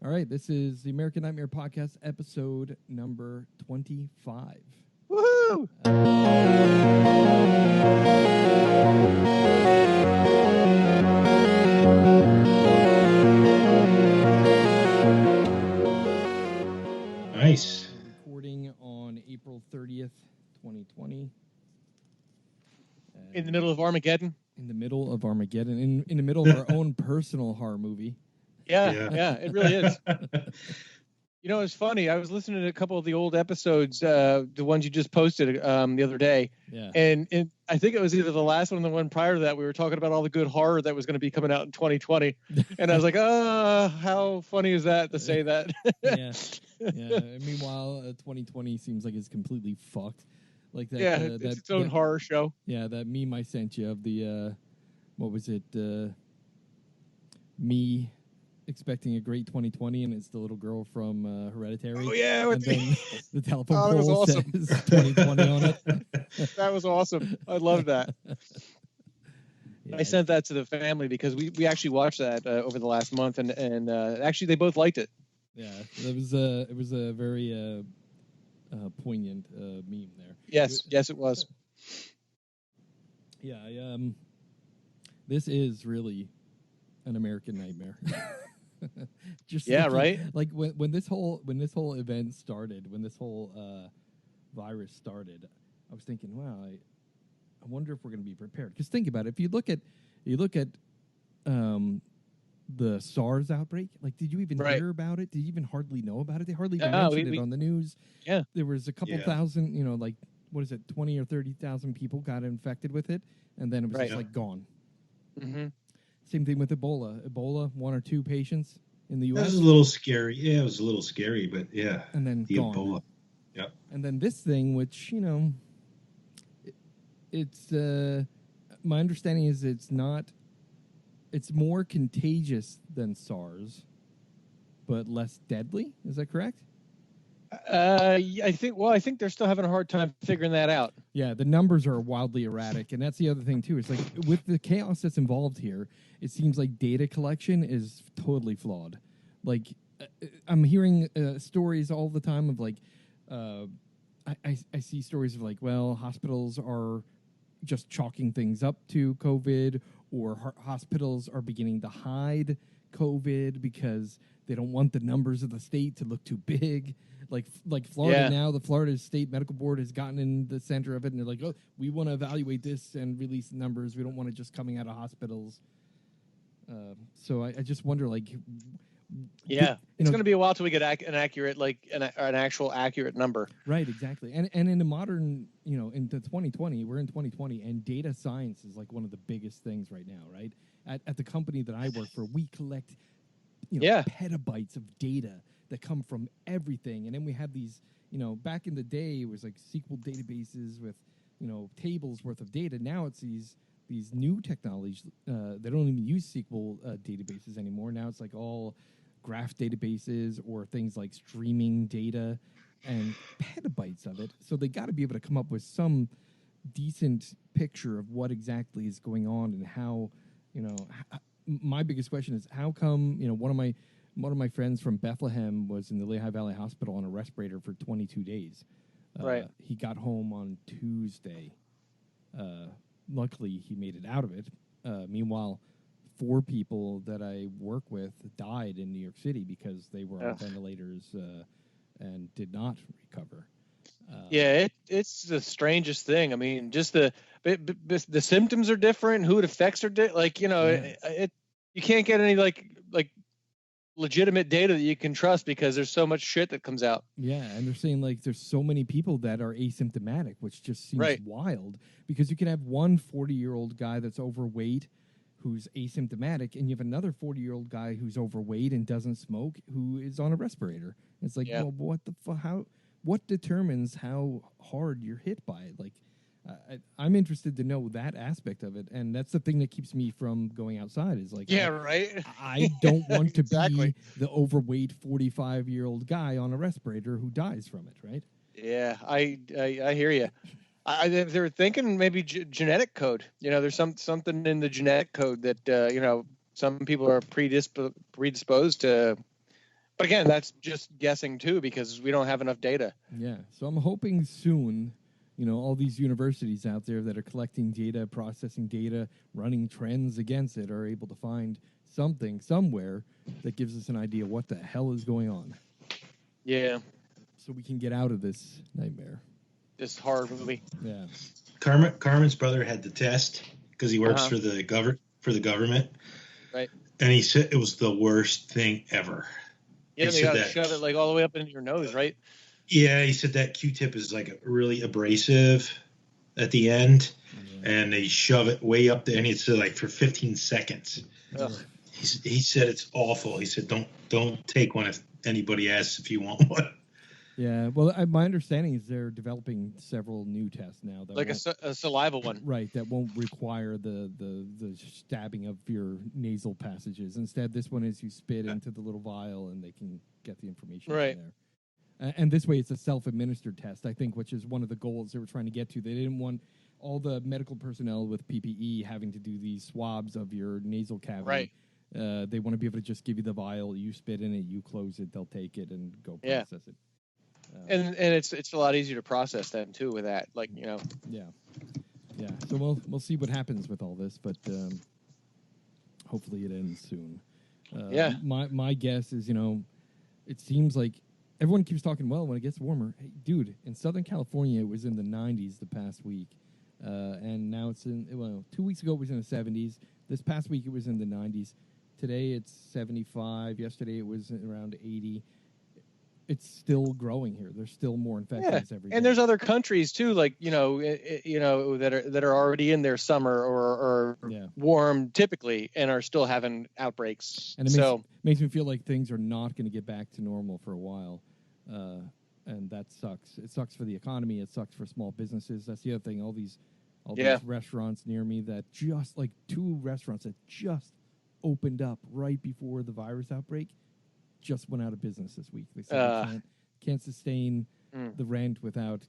All right, this is the American Nightmare Podcast, episode number 25. Woohoo! Nice. We're recording on April 30th, 2020. In the middle of Armageddon. In the middle of Armageddon. In the middle of our own personal horror movie. Yeah, it really is. You know, it's funny. I was listening to a couple of the old episodes, the ones you just posted the other day. Yeah. And I think it was either the last one or the one prior to that. We were talking about all the good horror that was going to be coming out in 2020. And I was like, how funny is that to say that? Yeah. Meanwhile, 2020 seems like it's completely fucked. Like that. Yeah, it's its own horror show. Yeah, that meme I sent you of the, what was it? Me expecting a great 2020, and it's the little girl from Hereditary. Oh, yeah. And then the telephone that was pole awesome. says 2020 on it. That was awesome. I love that. Yeah. I sent that to the family because we actually watched that over the last month, and actually they both liked it. Yeah, it was a very poignant meme there. Yes, it was. Yeah, this is really an American nightmare. Just right. Like when this whole event started, when this whole virus started, I was thinking, wow, I wonder if we're going to be prepared. Because think about it, if you look at the SARS outbreak, like, did you even hear about it? Did you even hardly know about it? They hardly even mentioned it on the news. Yeah, there was a couple thousand, like, what is it, 20 or 30,000 people got infected with it, and then it was just like gone. Mm-hmm. Same thing with Ebola, 1 or 2 patients in the U.S. That was a little scary. Yeah, it was a little scary, but yeah. And then the gone. Ebola. Yeah. And then this thing, which, it's my understanding is it's more contagious than SARS, but less deadly. Is that correct? I think they're still having a hard time figuring that out. Yeah, the numbers are wildly erratic, and that's the other thing too. It's like with the chaos that's involved here, it seems like data collection is totally flawed. Like I'm hearing stories all the time of like, I see stories of like, well, hospitals are just chalking things up to COVID, or hospitals are beginning to hide COVID because they don't want the numbers of the state to look too big. Like Florida now, the Florida State Medical Board has gotten in the center of it, and they're like, oh, we want to evaluate this and release numbers. We don't want it just coming out of hospitals. So I just wonder, like... Yeah, it's going to be a while till we get an accurate, like an actual accurate number. Right, exactly. And in the modern, in the 2020, we're in 2020, and data science is like one of the biggest things right now, right? At the company that I work for, we collect, petabytes of data that come from everything. And then we have these, back in the day, it was like SQL databases with, tables worth of data. Now it's these new technologies. They don't even use SQL databases anymore. Now it's like all graph databases or things like streaming data and petabytes of it. So they got to be able to come up with some decent picture of what exactly is going on and how, my biggest question is how come, one of my friends from Bethlehem was in the Lehigh Valley Hospital on a respirator for 22 days. Right. He got home on Tuesday. Luckily, he made it out of it. Meanwhile, 4 people that I work with died in New York City because they were on ventilators and did not recover. It's the strangest thing. I mean, just the symptoms are different. Who it affects are like you can't get any like legitimate data that you can trust because there's so much shit that comes out. Yeah, and they're saying like there's so many people that are asymptomatic, which just seems wild because you can have one 40-year-old guy that's overweight who's asymptomatic, and you have another 40-year-old guy who's overweight and doesn't smoke who is on a respirator. It's like, well, what the how? What determines how hard you're hit by it? Like, I'm interested to know that aspect of it, and that's the thing that keeps me from going outside. Is like, I don't want to be the overweight 45-year-old guy on a respirator who dies from it, right? Yeah, I hear you. They were thinking maybe genetic code. There's something in the genetic code that some people are predisposed to. But again, that's just guessing too, because we don't have enough data. Yeah. So I'm hoping soon, all these universities out there that are collecting data, processing data, running trends against it are able to find something somewhere that gives us an idea what the hell is going on. Yeah. So we can get out of this nightmare. This horror movie. Yeah. Carmen's brother had the test because he works for the government. Right. And he said it was the worst thing ever. Yeah, they gotta shove it like all the way up into your nose, right? Yeah, he said that Q-tip is like really abrasive at the end, and they shove it way up there, and it's like for 15 seconds. He said it's awful. He said don't take one if anybody asks if you want one. Yeah, well, my understanding is they're developing several new tests now. That like a saliva one. Right, that won't require the stabbing of your nasal passages. Instead, this one is you spit into the little vial and they can get the information right. from there. And this way it's a self-administered test, I think, which is one of the goals they were trying to get to. They didn't want all the medical personnel with PPE having to do these swabs of your nasal cavity. Right. They want to be able to just give you the vial, you spit in it, you close it, they'll take it and go process it. And it's a lot easier to process then too with that, Yeah. So we'll see what happens with all this, but hopefully it ends soon. My guess is it seems like everyone keeps talking. Well, when it gets warmer, hey, dude, in Southern California it was in the 90s the past week, and now it's 2 weeks ago it was in the 70s. This past week it was in the 90s. Today it's 75. Yesterday it was around 80. It's still growing here. There's still more infections every day. And there's other countries too, like that are already in their summer or warm typically, and are still having outbreaks. And it makes me feel like things are not going to get back to normal for a while, and that sucks. It sucks for the economy. It sucks for small businesses. That's the other thing. All these restaurants near me that just like 2 restaurants that just opened up right before the virus outbreak. Just went out of business this week. They said they can't sustain the rent without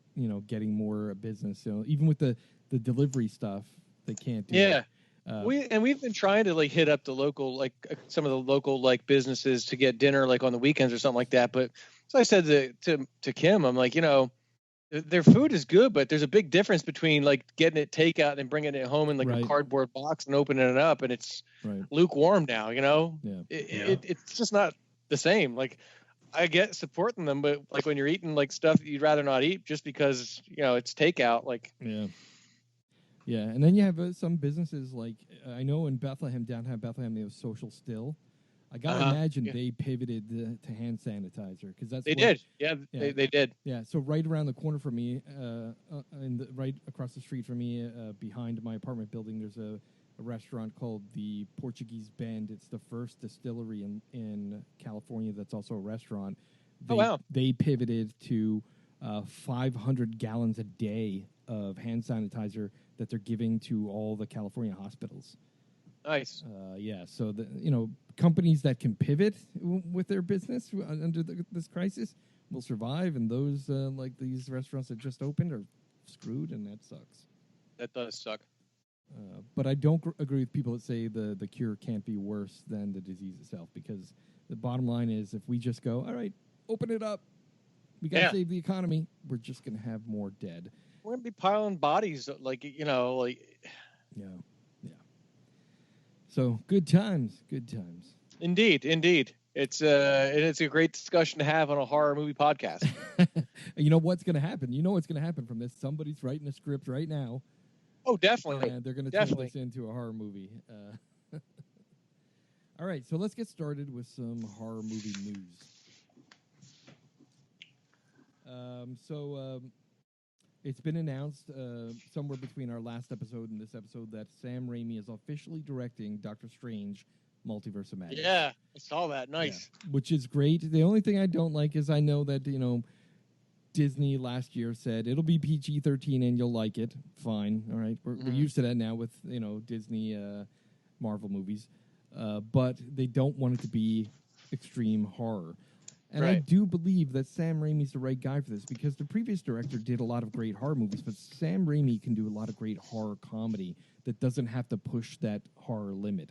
getting more business. So even with the delivery stuff, they can't do it. We've been trying to hit up the local some of the local businesses to get dinner on the weekends or something like that. But so I said to Kim, I'm like, their food is good, but there's a big difference between getting it takeout and bringing it home in a cardboard box and opening it up, and it's lukewarm now. It's just not the same. I get supporting them, but when you're eating stuff that you'd rather not eat just because it's takeout. And then you have some businesses I know in downtown Bethlehem, they have Social Still. I gotta imagine they pivoted to hand sanitizer because they did. They did. Yeah, so right around the corner from me, right across the street from me, behind my apartment building, there's a restaurant called the Portuguese Bend. It's the first distillery in California that's also a restaurant. They pivoted to 500 gallons a day of hand sanitizer that they're giving to all the California hospitals. Nice. So companies that can pivot with their business under this crisis will survive, and those these restaurants that just opened are screwed, and that sucks. That does suck. But I don't agree with people that say the cure can't be worse than the disease itself, because the bottom line is if we just go, all right, open it up, we got to save the economy, we're just going to have more dead. We're going to be piling bodies, Yeah. So good times. Indeed. It's a great discussion to have on a horror movie podcast. You know what's going to happen? You know what's going to happen from this? Somebody's writing a script right now. Oh, definitely. And they're going to turn this into a horror movie. All right, so let's get started with some horror movie news. It's been announced somewhere between our last episode and this episode that Sam Raimi is officially directing Doctor Strange Multiverse of Madness. Yeah, I saw that. Nice. Yeah, which is great. The only thing I don't like is I know that, Disney last year said it'll be PG-13 and you'll like it. Fine. All right. We're used to that now with, Disney Marvel movies. But they don't want it to be extreme horror. And I do believe that Sam Raimi's the right guy for this, because the previous director did a lot of great horror movies, but Sam Raimi can do a lot of great horror comedy that doesn't have to push that horror limit.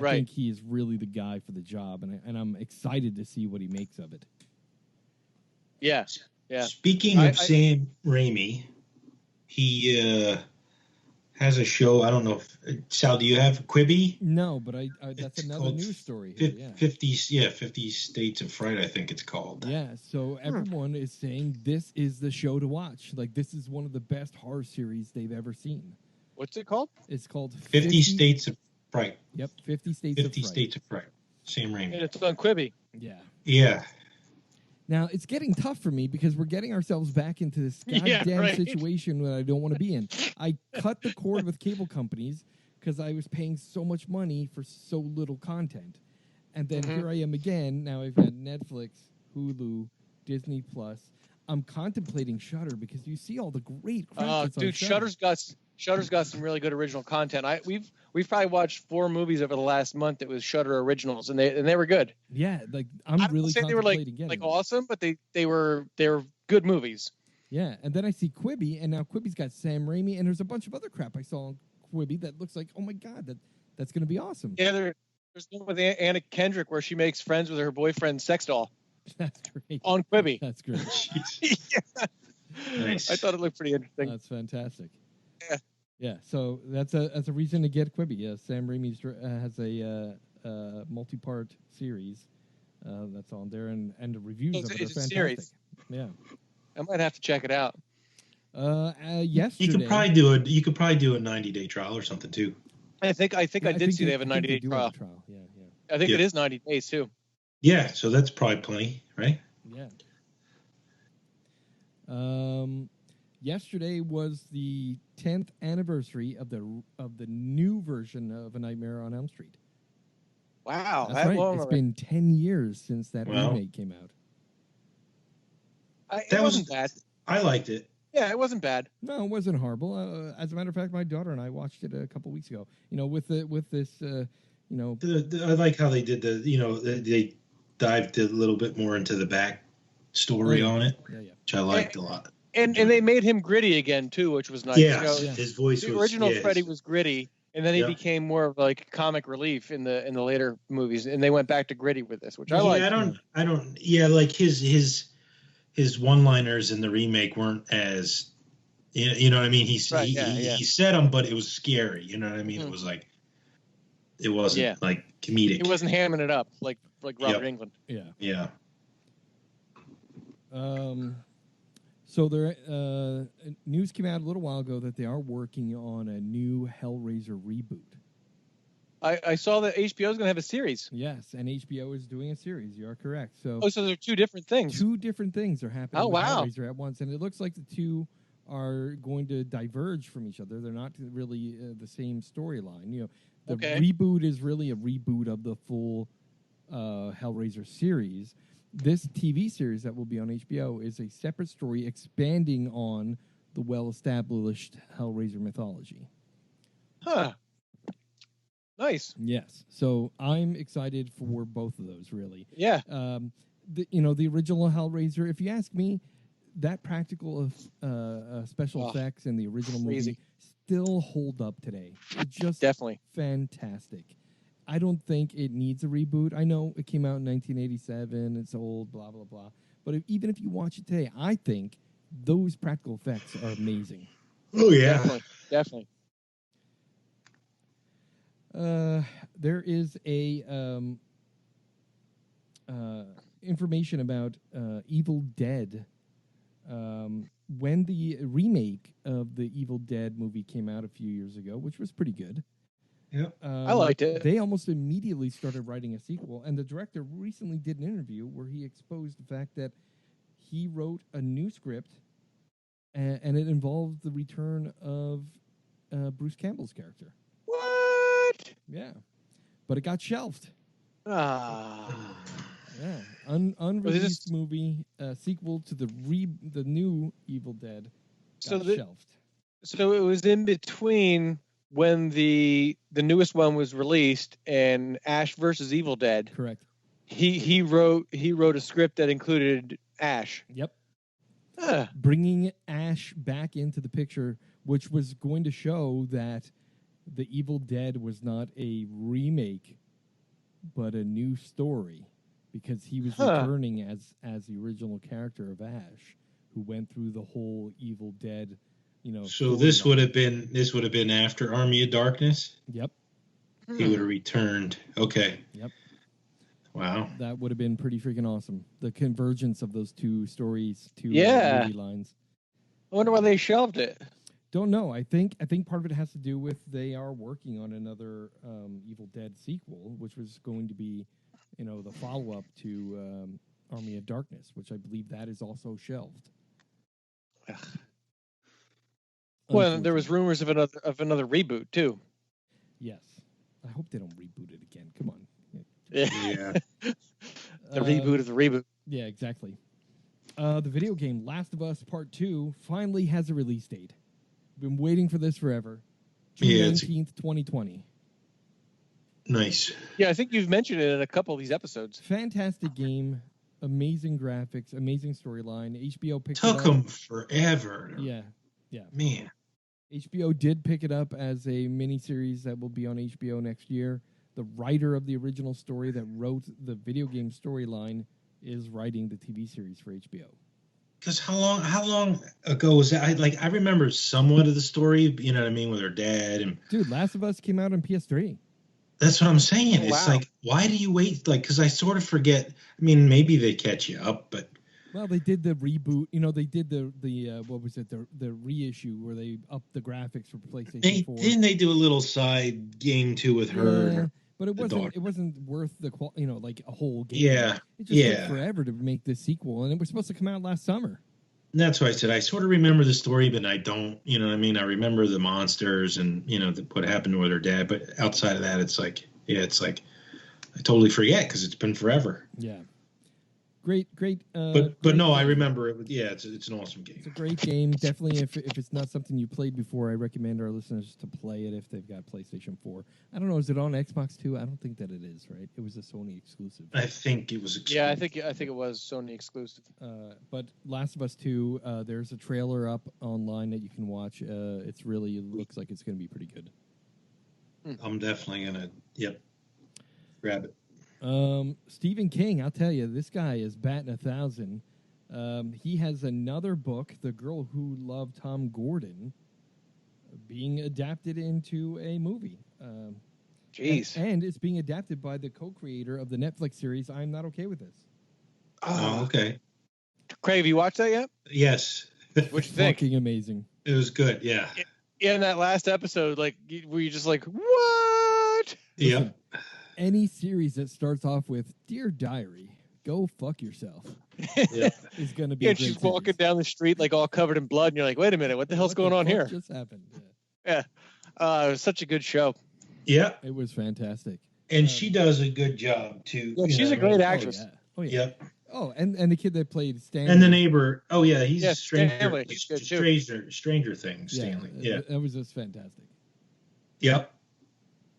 I think he is really the guy for the job, and I'm excited to see what he makes of it. Yeah. Speaking of Sam Raimi, he has a show. I don't know if Sal, do you have Quibi? No, but that's another news story. Here, 50 States of Fright, I think it's called. Yeah, so everyone is saying this is the show to watch. Like, this is one of the best horror series they've ever seen. What's it called? It's called 50 States of Fright. Yep, 50 States of Fright. 50 States of Fright. Sam Raimi. And it's on Quibi. Yeah. Now, it's getting tough for me because we're getting ourselves back into this goddamn situation that I don't want to be in. I cut the cord with cable companies because I was paying so much money for so little content. And then here I am again. Now I've got Netflix, Hulu, Disney Plus. I'm contemplating Shudder because you see all the great crap that's on Shudder. Shudder's got some really good original content. We've probably watched 4 movies over the last month that was Shudder originals, and they were good. Yeah, like I'm really say they were like awesome, but they were good movies. Yeah, and then I see Quibi, and now Quibi's got Sam Raimi, and there's a bunch of other crap I saw on Quibi that looks like, oh my god, that's going to be awesome. Yeah, there's one with Anna Kendrick where she makes friends with her boyfriend's sex doll. That's great. On Quibi. That's great. Yeah. Nice. I thought it looked pretty interesting. That's fantastic. Yeah. Yeah, so that's a reason to get Quibi. Yeah, Sam Raimi has a multi-part series that's on there, and the reviews of it are fantastic. Series. Yeah, I might have to check it out. Yesterday, you could probably do a 90-day trial or something too. I think I did see they have a 90-day trial. Yeah. I think it is 90 days too. Yeah, so that's probably plenty, right? Yeah. Yesterday was the 10th anniversary of the new version of A Nightmare on Elm Street. Wow, that's right. It's been 10 years since that remake came out. It wasn't bad. I liked it. Yeah, it wasn't bad. No, it wasn't horrible. As a matter of fact, my daughter and I watched it a couple weeks ago. With this. I like how they did they dived a little bit more into the back story on it, which I liked a lot. And they made him gritty again too, which was nice. Yeah, his voice. The original Freddy was gritty, and then he became more of like comic relief in the later movies, and they went back to gritty with this, which I like. I don't. Yeah, like his one-liners in the remake weren't as, you know what I mean. He said them, but it was scary. You know what I mean? It was like, it wasn't like comedic. It wasn't hamming it up like Robert Englund. Yeah. So there, news came out a little while ago that they are working on a new Hellraiser reboot. I saw that HBO is going to have a series. Yes, and HBO is doing a series. You are correct. So they're 2 different things. 2 different things are happening with Hellraiser at once, and it looks like the 2 are going to diverge from each other. They're not really the same storyline. The reboot is really a reboot of the full Hellraiser series. This TV series that will be on HBO is a separate story expanding on the well-established Hellraiser mythology. Huh. Nice. Yes. So I'm excited for both of those, really. Yeah. The original Hellraiser, if you ask me, that practical special effects in the original movie still hold up today. It's just definitely fantastic. I don't think it needs a reboot. I know it came out in 1987. It's old, blah, blah, blah. But even if you watch it today, I think those practical effects are amazing. Oh, yeah. Definitely. There is information about Evil Dead. When the remake of the Evil Dead movie came out a few years ago, which was pretty good. Yeah, I liked it. They almost immediately started writing a sequel, and the director recently did an interview where he exposed the fact that he wrote a new script, and it involved the return of Bruce Campbell's character. What? Yeah, but it got shelved. Ah. Yeah, unreleased movie sequel to the new Evil Dead got shelved. So it was in between when the newest one was released and Ash versus Evil Dead. Correct. He wrote a script that included Ash. Yep. Bringing Ash back into the picture, which was going to show that the Evil Dead was not a remake but a new story, because he was returning as the original character of Ash, who went through the whole Evil Dead, So this would have been after Army of Darkness. Yep. He would have returned. Okay. Yep. Wow. That would have been pretty freaking awesome. The convergence of those two stories, movie lines. I wonder why they shelved it. Don't know. I think part of it has to do with they are working on another Evil Dead sequel, which was going to be, the follow-up to Army of Darkness, which I believe that is also shelved. Well, there was rumors of another reboot too. Yes, I hope they don't reboot it again. Come on. Yeah. The reboot of the reboot. Yeah, exactly. The video game Last of Us Part 2 finally has a release date. Been waiting for this forever. June 19th, 2020. Nice. Yeah, I think you've mentioned it in a couple of these episodes. Fantastic game. Amazing graphics. Amazing storyline. HBO picked it up. Took them forever. Yeah. Man. HBO did pick it up as a miniseries that will be on HBO next year. The writer of the original story that wrote the video game storyline is writing the TV series for HBO. Because how long ago was that? I remember somewhat of the story, you know what I mean, with her dad and dude, Last of Us came out on PS3. That's what I'm saying. Oh, it's wow. like, why do you wait? Because I sort of forget. I mean, maybe they catch you up, but well, they did the reboot. They did the what was it? The reissue where they upped the graphics for PlayStation 4. Didn't they do a little side game too with her? Yeah, but it wasn't worth the like a whole game. Yeah, it just took forever to make this sequel, and it was supposed to come out last summer. And that's why I said I sort of remember the story, but I don't. You know what I mean? I remember the monsters and what happened with her dad, but outside of that, it's like I totally forget because it's been forever. Yeah. Great. But no, I remember it. It's an awesome game. It's a great game. Definitely, if it's not something you played before, I recommend our listeners to play it if they've got PlayStation 4. I don't know. Is it on Xbox too? I don't think that it is. Right? It was a Sony exclusive. I think it was exclusive. Yeah, I think it was Sony exclusive. But Last of Us 2, there's a trailer up online that you can watch. It looks like it's going to be pretty good. I'm definitely gonna grab it. Stephen King, I'll tell you, this guy is batting 1,000. He has another book, The Girl Who Loved Tom Gordon, being adapted into a movie. Jeez. And it's being adapted by the co-creator of the Netflix series, I'm Not Okay With This. Oh, okay. Craig, have you watched that yet? Yes. What'd you think? Fucking amazing. It was good, yeah. In that last episode, were you just like, what? Yep. Any series that starts off with "Dear Diary, go fuck yourself" is going to be. And she's walking down the street all covered in blood, and you're like, "Wait a minute, what the hell's going on here?" Just happened. Yeah. It was such a good show. Yeah, it was fantastic, and she does a good job too. Yeah, she's a great actress. Oh yeah. Yep. Oh, and the kid that played Stanley. And the neighbor. Oh yeah, he's a Stanley. He's good too. Stranger Things. Stanley. Yeah, that was just fantastic. Yep.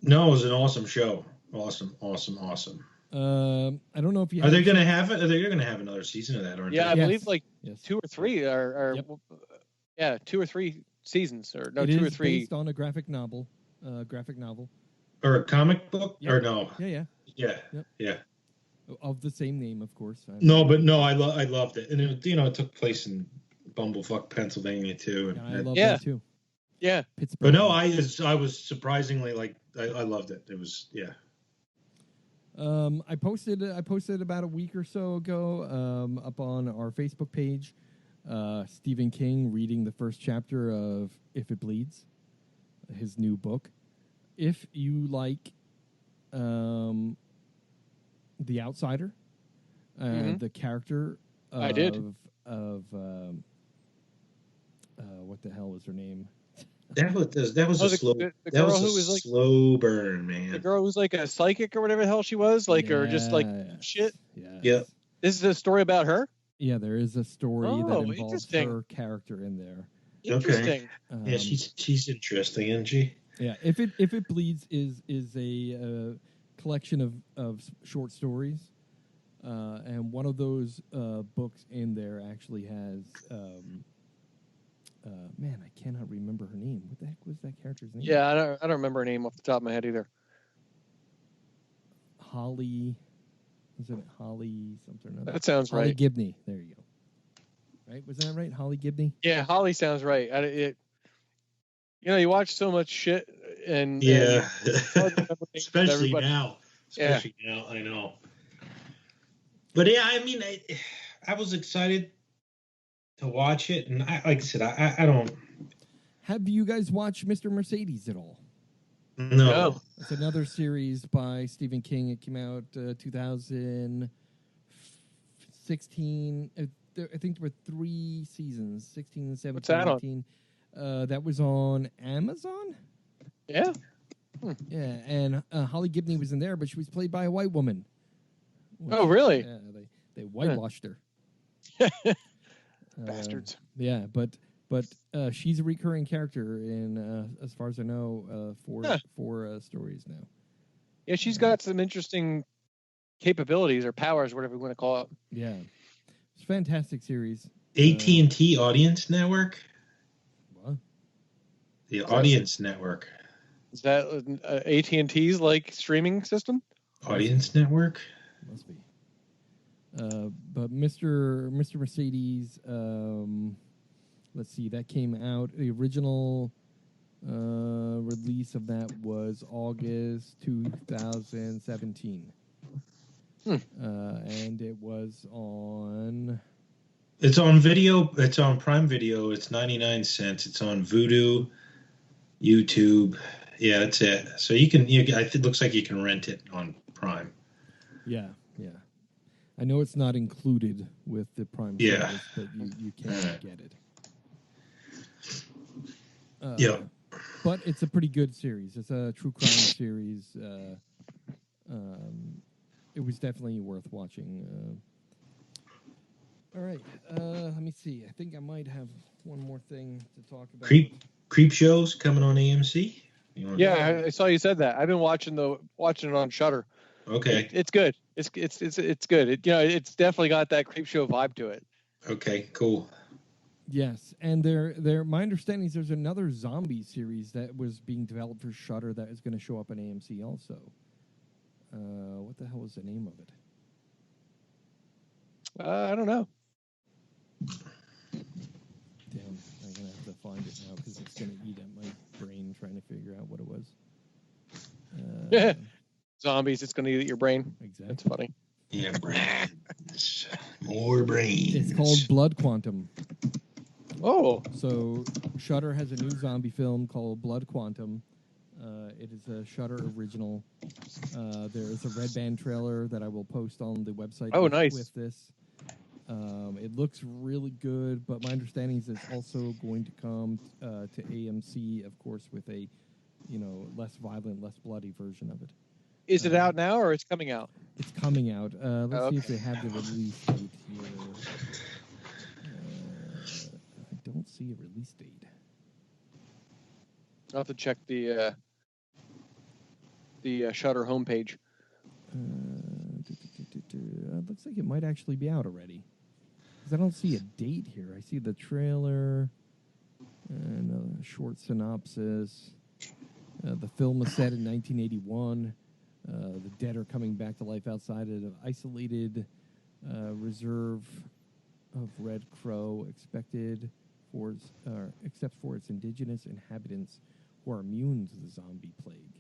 No, it was an awesome show. Awesome. I don't know if you are they going to have it? They're going to have another season of that, aren't they? I believe 2 or 3 are 2 or 3 seasons or no, it 2 or is 3 based on a graphic novel. Or a comic book? Yep. Or no? Yeah. Yeah. Of the same name, of course. I loved it, and it took place in Bumblefuck, Pennsylvania too. And I love that too. Yeah, Pittsburgh. But no, I was surprisingly I loved it. It was I posted about a week or so ago up on our Facebook page, Stephen King reading the first chapter of If It Bleeds, his new book. If you like The Outsider, the character of, I did. What the hell was her name? That was a slow burn, man. The girl who's like a psychic or whatever the hell she was, or just shit. Yeah. This is a story about her. Yeah, there is a story that involves interesting. her character in there. Interesting. Okay. Yeah, she's interesting, isn't she? Yeah. If it bleeds is a collection of short stories, and one of those books in there actually has. Man, I cannot remember her name. What the heck was that character's name? Yeah, I don't remember her name off the top of my head either. Holly. Isn't it Holly something or other? That sounds Holly right. Gibney. There you go. Right? Wasn't that right? Holly Gibney? Yeah, Holly sounds right. You watch so much shit and yeah, and especially now. Especially now, I know. But yeah, I mean, I was excited to watch it, and like I said, I don't. Have you guys watched Mr. Mercedes at all? No. It's another series by Stephen King. It came out 2016. I think there were 3 seasons, 16, 17, What's that 18. That was on Amazon? Yeah. Yeah, and Holly Gibney was in there, but she was played by a white woman. Oh, really? Yeah, they whitewashed her. Bastards. Yeah, but she's a recurring character in, as far as I know, 4 stories now. Yeah, she's got some interesting capabilities or powers, whatever you want to call it. Yeah, it's a fantastic series. AT&T Audience Network. What? The Audience Network. Is that AT&T's like streaming system? Audience Network. Must be. But Mr. Mercedes, let's see, that came out. The original release of that was August 2017. And it was on... It's on video. It's on Prime Video. It's 99 cents. It's on Vudu, YouTube. Yeah, that's it. So it looks like you can rent it on Prime. Yeah. I know it's not included with the Prime service, but you can get it. Yeah. But it's a pretty good series. It's a true crime series. It was definitely worth watching. All right. Let me see. I think I might have one more thing to talk about. Creep shows coming on AMC. Yeah, I saw you said that. I've been watching it on Shudder. Okay. It's good. It's good. It's definitely got that creep show vibe to it. Okay, cool. Yes, and my understanding is there's another zombie series that was being developed for Shudder that is going to show up on AMC also. What the hell was the name of it? I don't know. Damn, I'm going to have to find it now because it's going to eat at my brain trying to figure out what it was. Zombies, it's going to eat your brain. Exactly. That's funny. Yeah, brains. More brains. It's called Blood Quantum. Oh. So Shudder has a new zombie film called Blood Quantum. It is a Shudder original. There is a red band trailer that I will post on the website nice. With this. It looks really good, but my understanding is it's also going to come to AMC, of course, with a less violent, less bloody version of it. Is it out now or it's coming out? It's coming out. Let's see if they have the release date here. I don't see a release date. I'll have to check the Shudder homepage. It looks like it might actually be out already. Because I don't see a date here. I see the trailer and a short synopsis. The film was set in 1981. The dead are coming back to life outside of an isolated reserve of Red Crow, except for its indigenous inhabitants who are immune to the zombie plague.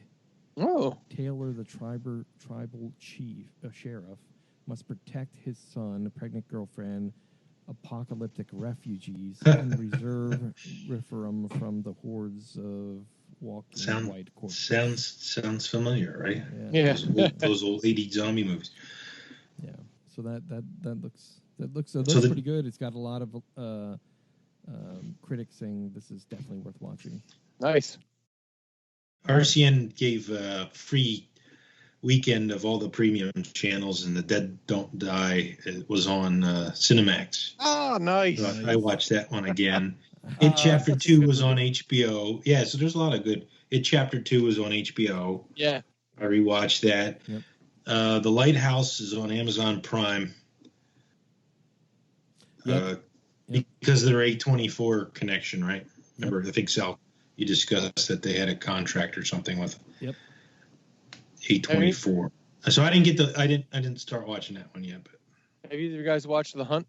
Oh. Taylor, the tribal sheriff, must protect his son, a pregnant girlfriend, apocalyptic refugees, and reserve from the hordes of walking white corpses. Sounds familiar, right? Yeah. Those old 80s zombie movies. Yeah. So that looks pretty good. It's got a lot of critics saying this is definitely worth watching. Nice. RCN gave a free weekend of all the premium channels, and The Dead Don't Die. It was on Cinemax. Oh, nice. I watched that one again. It Chapter 2 was on HBO. Yeah, so there's a lot of good. It Chapter 2 was on HBO. Yeah. I rewatched that. Yep. The Lighthouse is on Amazon Prime. Yep. Because of their A24 connection, right? Remember, I think Sal, you discussed that they had a contract or something with A24. So I didn't start watching that one yet. But have either of you guys watched The Hunt?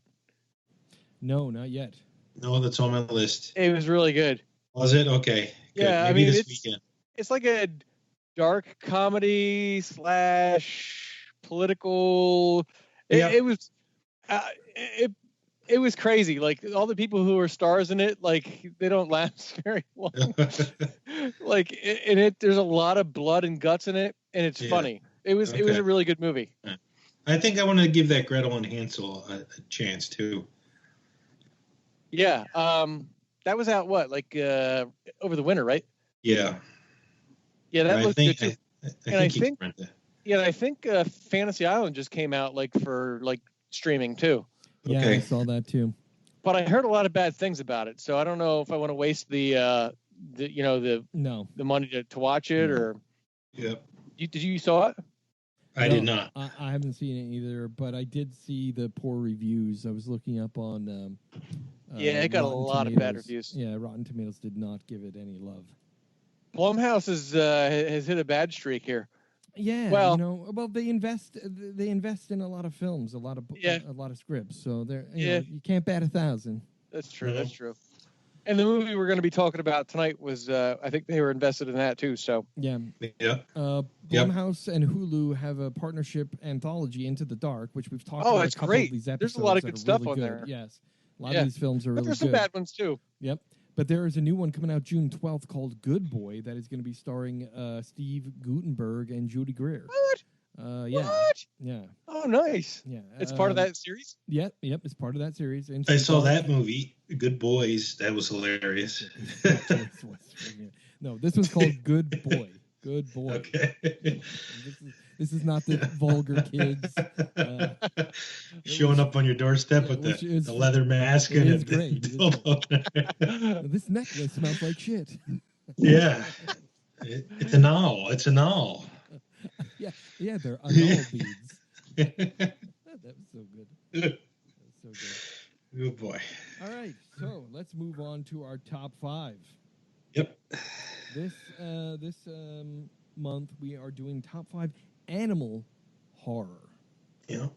No, not yet. No, that's on my list. It was really good. Was it? Okay. Good. Yeah, Maybe I mean, this weekend. It's like a dark comedy / political. It was. It was crazy. Like all the people who are stars in it, like they don't last very long. Like in it, there's a lot of blood and guts in it, and it's funny. It was a really good movie. I think I want to give that Gretel and Hansel a chance too. Yeah, that was out over the winter, right? Yeah. Yeah, that looked good too. I think Fantasy Island just came out for streaming too. Yeah, okay. I saw that too. But I heard a lot of bad things about it, so I don't know if I want to waste the money to watch it or. Yep. Did you saw it? I did not. I haven't seen it either, but I did see the poor reviews. I was looking up on. It got Rotten a lot Tomatoes. of bad reviews. Yeah, Rotten Tomatoes did not give it any love. Blumhouse has hit a bad streak here. Yeah, they invest in a lot of films, a lot of scripts. So you can't bat 1,000. That's true. That's true. And the movie we're going to be talking about tonight was, I think they were invested in that too. So yeah. Blumhouse and Hulu have a partnership anthology, Into the Dark, which we've talked about. It's great. Of these episodes. There's a lot of good stuff really on there. Yes, a lot of these films are really good. But there's some bad ones too. Yep. But there is a new one coming out June 12th called Good Boy that is going to be starring Steve Guttenberg and Judy Greer. What? Yeah. What? Yeah. Oh, nice. Yeah. It's part of that series? Yep, it's part of that series. I saw that movie, Good Boys. That was hilarious. No, this one's called Good Boy. Good Boy. Okay. This is not the vulgar kids. Showing up on your doorstep with the leather mask. It is great. This necklace smells like shit. Yeah. It's an owl. It's an owl. Yeah, they're anal beads. That was so good. Good boy. All right, so let's move on to our top 5. Yep. This month we are doing top 5 animal horror. Yeah.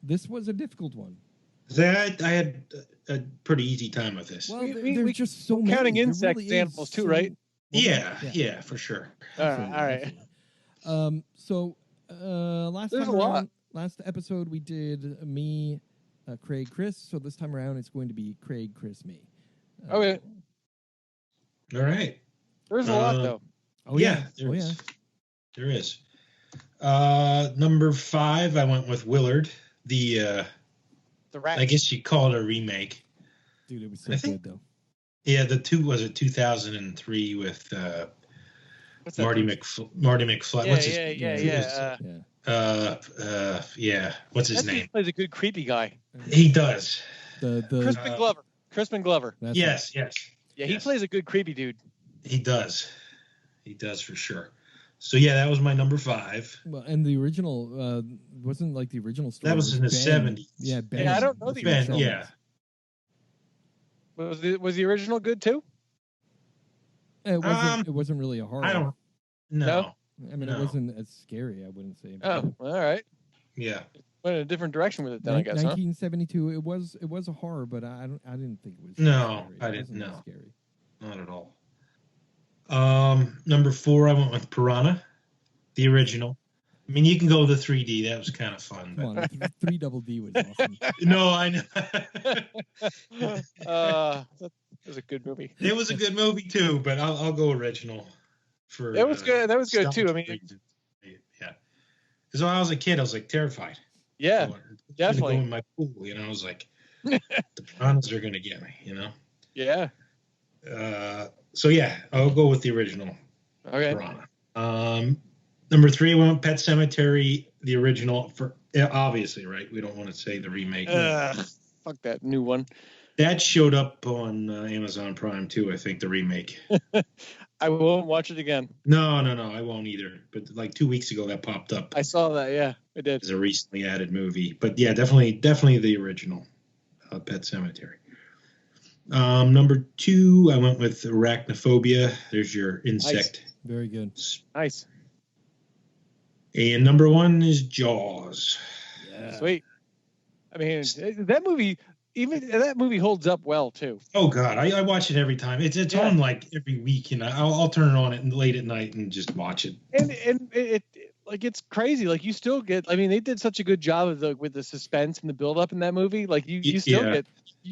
This was a difficult one. I had a pretty easy time with this. Well, there's just so many. Counting insects, really animals too, right? Yeah, for sure. All right. So last episode we did me, Craig, Chris. So this time around it's going to be Craig, Chris, me. Okay. All right. There's a lot though. Oh yeah. There is. Number 5, I went with Willard. The rat. I guess you call it a remake. Dude, it was so good though. Yeah, the 2003 with Marty McFly. What's his name? What's his name? He plays a good creepy guy. He does. Crispin Glover. Yes. Yeah, he plays a good creepy dude. He does for sure. So yeah, that was my number 5. Well, and the original wasn't like the original story. That was in the 70s. Yeah, Ben. Yeah, I don't know the original. Yeah. Was the original good too? It wasn't really a horror. I don't know. I mean, it wasn't as scary, I wouldn't say. Oh, all right. Yeah. Went in a different direction with it then, I guess. 1972. It was a horror, but I didn't think it was. No, scary. I didn't know. Scary. Not at all. Number 4, I went with Piranha, the original. I mean, you can go with the 3D. That was kind of fun. Come on, 3 Double D was awesome. No, I know. That was a good movie. It was a good movie too, but I'll go original. That was good. That was good too. I mean, yeah. Because when I was a kid, I was like terrified. Yeah, definitely. Go in my pool, I was like, the piranhas are gonna get me, Yeah. So yeah, I'll go with the original. Okay. Piranha. Number 3, I went Pet Sematary, the original. Obviously, right? We don't want to say the remake. Fuck that new one. That showed up on Amazon Prime too. I think the remake. I won't watch it again. No, I won't either. But like 2 weeks ago, that popped up. I saw that. Yeah, I did. It's a recently added movie, but yeah, definitely the original, Pet Sematary. Number 2, I went with Arachnophobia. There's your insect. Nice. Very good. Nice. And number 1 is Jaws. Yeah. Sweet. I mean, that movie holds up well too. Oh God, I watch it every time. It's on like every week, and I'll turn it on late at night and just watch it. And it like it's crazy. Like you still get. I mean, they did such a good job with the suspense and the build up in that movie. Like you still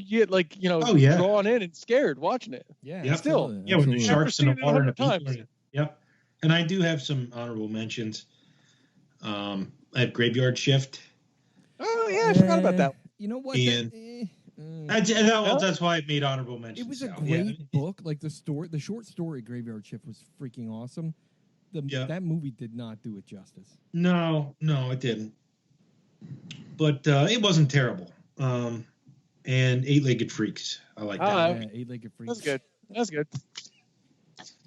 get like drawn in and scared watching it. Yeah, yep. Still. Yeah, when the sharks in the water and the people. Yep. And I do have some honorable mentions. I have Graveyard Shift. Oh yeah, I forgot about that. You know what? That's why I made honorable mentions. It was a great book. Like the short story Graveyard Shift was freaking awesome. That movie did not do it justice. No, it didn't. But it wasn't terrible. And Eight-Legged Freaks. I like that. Yeah, Eight-Legged Freaks. That's good.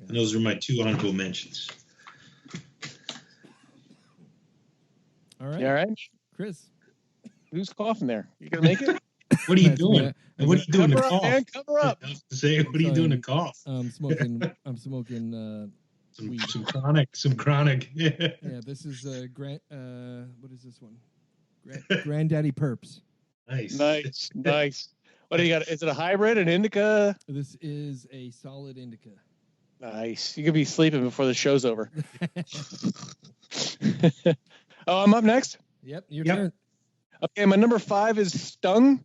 And those are my 2 honorable mentions. All right. You all right? Chris. Who's coughing there? You gonna make it? What are you doing? What are you doing to cough? Man, cover up. What are you doing to cough? I'm smoking some chronic. Yeah, this is what is this one? Granddaddy Perps. Nice. What do you got? Is it a hybrid, an indica? This is a solid indica. Nice. You could be sleeping before the show's over. Oh, I'm up next? Yep, your turn. Okay, my number 5 is Stung.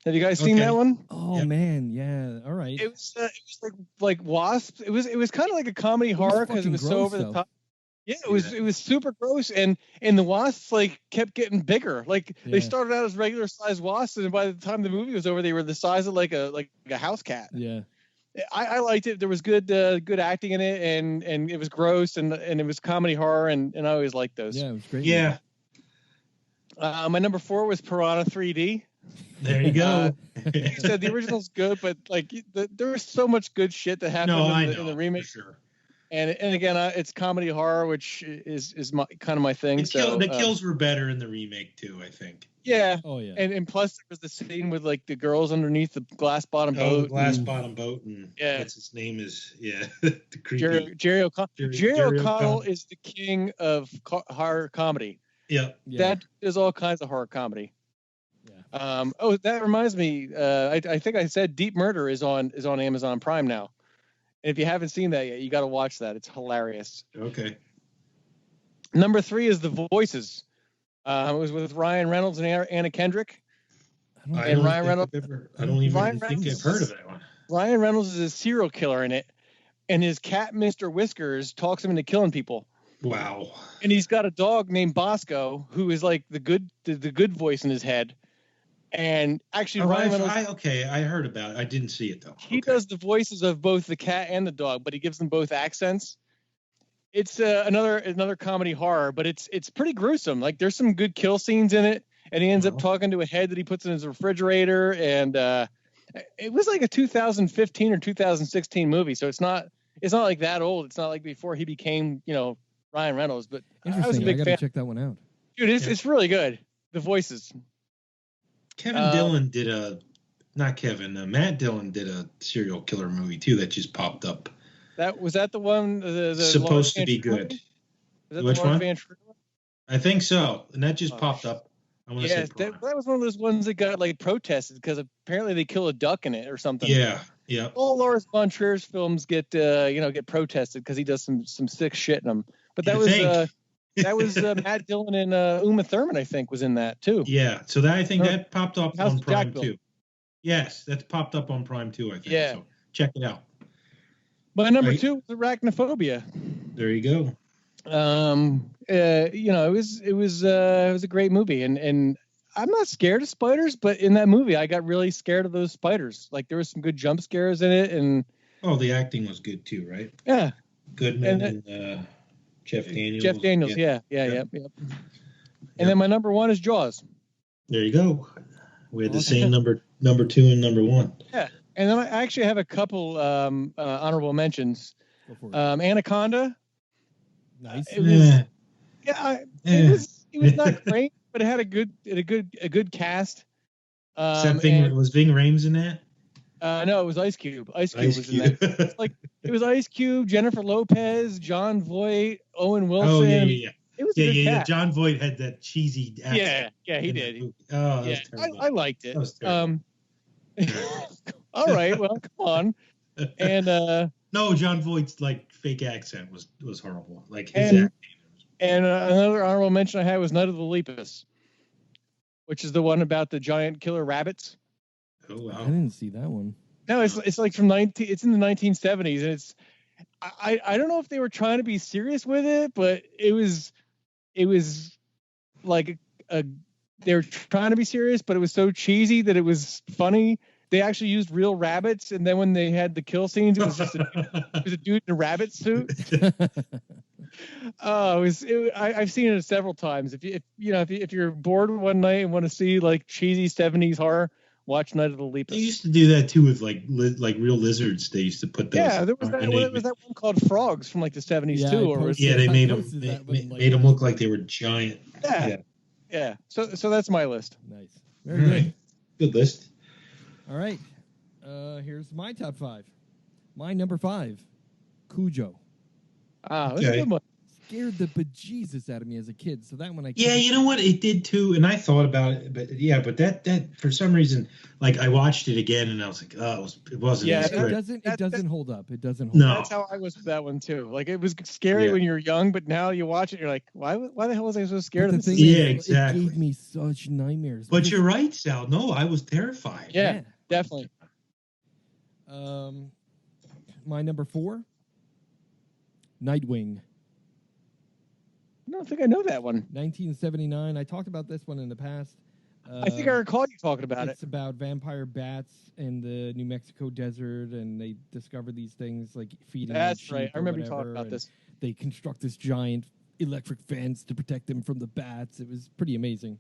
Have you guys seen that one? Oh man, yeah. All right. It was like Wasps. It was kind of like a comedy horror because it was so over the top. Yeah, it was super gross, and the wasps like kept getting bigger. Like they started out as regular sized wasps, and by the time the movie was over, they were the size of like a house cat. Yeah. I liked it. There was good acting in it, and it was gross, and it was comedy horror, and I always liked those. Yeah, it was great. Yeah. My number 4 was Piranha 3D. There you go. You said the original's good, but like there was so much good shit that happened in the remake. For sure. And again, it's comedy horror, which is kind of my thing. The kills were better in the remake too, I think. Yeah. Oh yeah. And plus there was the scene with like the girls underneath the glass bottom boat. Oh, the glass bottom boat, and what's his name is the creepy Jerry O'Connell. Jerry O'Connell is the king of horror comedy. Yeah. That is all kinds of horror comedy. Yeah. That reminds me. I think I said Deep Murder is on Amazon Prime now. And if you haven't seen that yet, you got to watch that. It's hilarious. Okay. Number 3 is The Voices. It was with Ryan Reynolds and Anna Kendrick. I don't even think I've heard of that one. Ryan Reynolds is a serial killer in it, and his cat, Mr. Whiskers, talks him into killing people. Wow. And he's got a dog named Bosco, who is like the good voice in his head. And actually, Ryan Reynolds. I heard about it. I didn't see it though. He does the voices of both the cat and the dog, but he gives them both accents. It's another comedy horror, but it's pretty gruesome. Like there's some good kill scenes in it, and he ends up talking to a head that he puts in his refrigerator. And it was like a 2015 or 2016 movie, so it's not like that old. It's not like before he became Ryan Reynolds. But I was a big fan. Gotta check that one out, dude. It's really good. The Voices. Matt Dillon did a serial killer movie too that just popped up. Was that the one? The supposed to be good. Which one? I think so, and that just popped up. I want to say that was one of those ones that got like protested because apparently they kill a duck in it or something. Yeah. All Lars von Trier's films get protested because he does some sick shit in them. But that was Matt Dillon and Uma Thurman, I think, was in that too. Yeah, so that popped up on Prime too. Yes, that's popped up on Prime too, I think. Yeah. So check it out. My number 2 was Arachnophobia. There you go. It was a great movie, and I'm not scared of spiders, but in that movie, I got really scared of those spiders. Like there was some good jump scares in it, and the acting was good too, right? Yeah. Goodman and Jeff Daniels. Jeff Daniels, yeah. And then my number 1 is Jaws. There you go. We had the same number 2 and number 1. Yeah. And then I actually have a couple honorable mentions. Go for it. Anaconda. Nice. It was not great, but it had a good cast. Was Ving Rhames in that? No, it was Ice Cube. Ice Cube was in that. It was Ice Cube, Jennifer Lopez, Jon Voight, Owen Wilson. Oh yeah. It was a good cat. John Voight had that cheesy accent. Yeah, he did. Oh, that was terrible. I liked it. That was terrible. All right, well, come on. And no, John Voight's like fake accent was horrible. Like his acting. And another honorable mention I had was Night of the Lepus, which is the one about the giant killer rabbits. Oh wow! I didn't see that one. No, it's like from it's in the 1970s, and it's I don't know if they were trying to be serious with it, but it was like they were trying to be serious, but it was so cheesy that it was funny. They actually used real rabbits, and then when they had the kill scenes, it was just a dude in a rabbit suit. Oh, I've seen it several times. If you're bored one night and want to see like cheesy 70s horror, watch Night of the Lepus. They used to do that too with like real lizards. They used to put those. Yeah, there was that one called Frogs from like the 70s too. They made them look like they were giant. Yeah. So that's my list. Nice. Very good. Good list. All right. Here's my top 5. My number 5, Cujo. That's a good one. Scared the bejesus out of me as a kid. So that one I you know what, it did too, and I thought about it, but that for some reason, like I watched it again and I was like, oh, it wasn't. Yeah, it doesn't hold up. It doesn't hold up. That's how I was with that one too. Like it was scary when you're young, but now you watch it, you're like, why the hell was I so scared of this? Yeah, exactly. It gave me such nightmares. But you're right, Sal. No, I was terrified. Yeah, definitely. My number 4, Nightwing. I don't think I know that one. 1979. I talked about this one in the past. I think I recall you talking about it. It's about vampire bats in the New Mexico desert, and they discover these things like feeding. That's right. I remember you talking about this. They construct this giant electric fence to protect them from the bats. It was pretty amazing.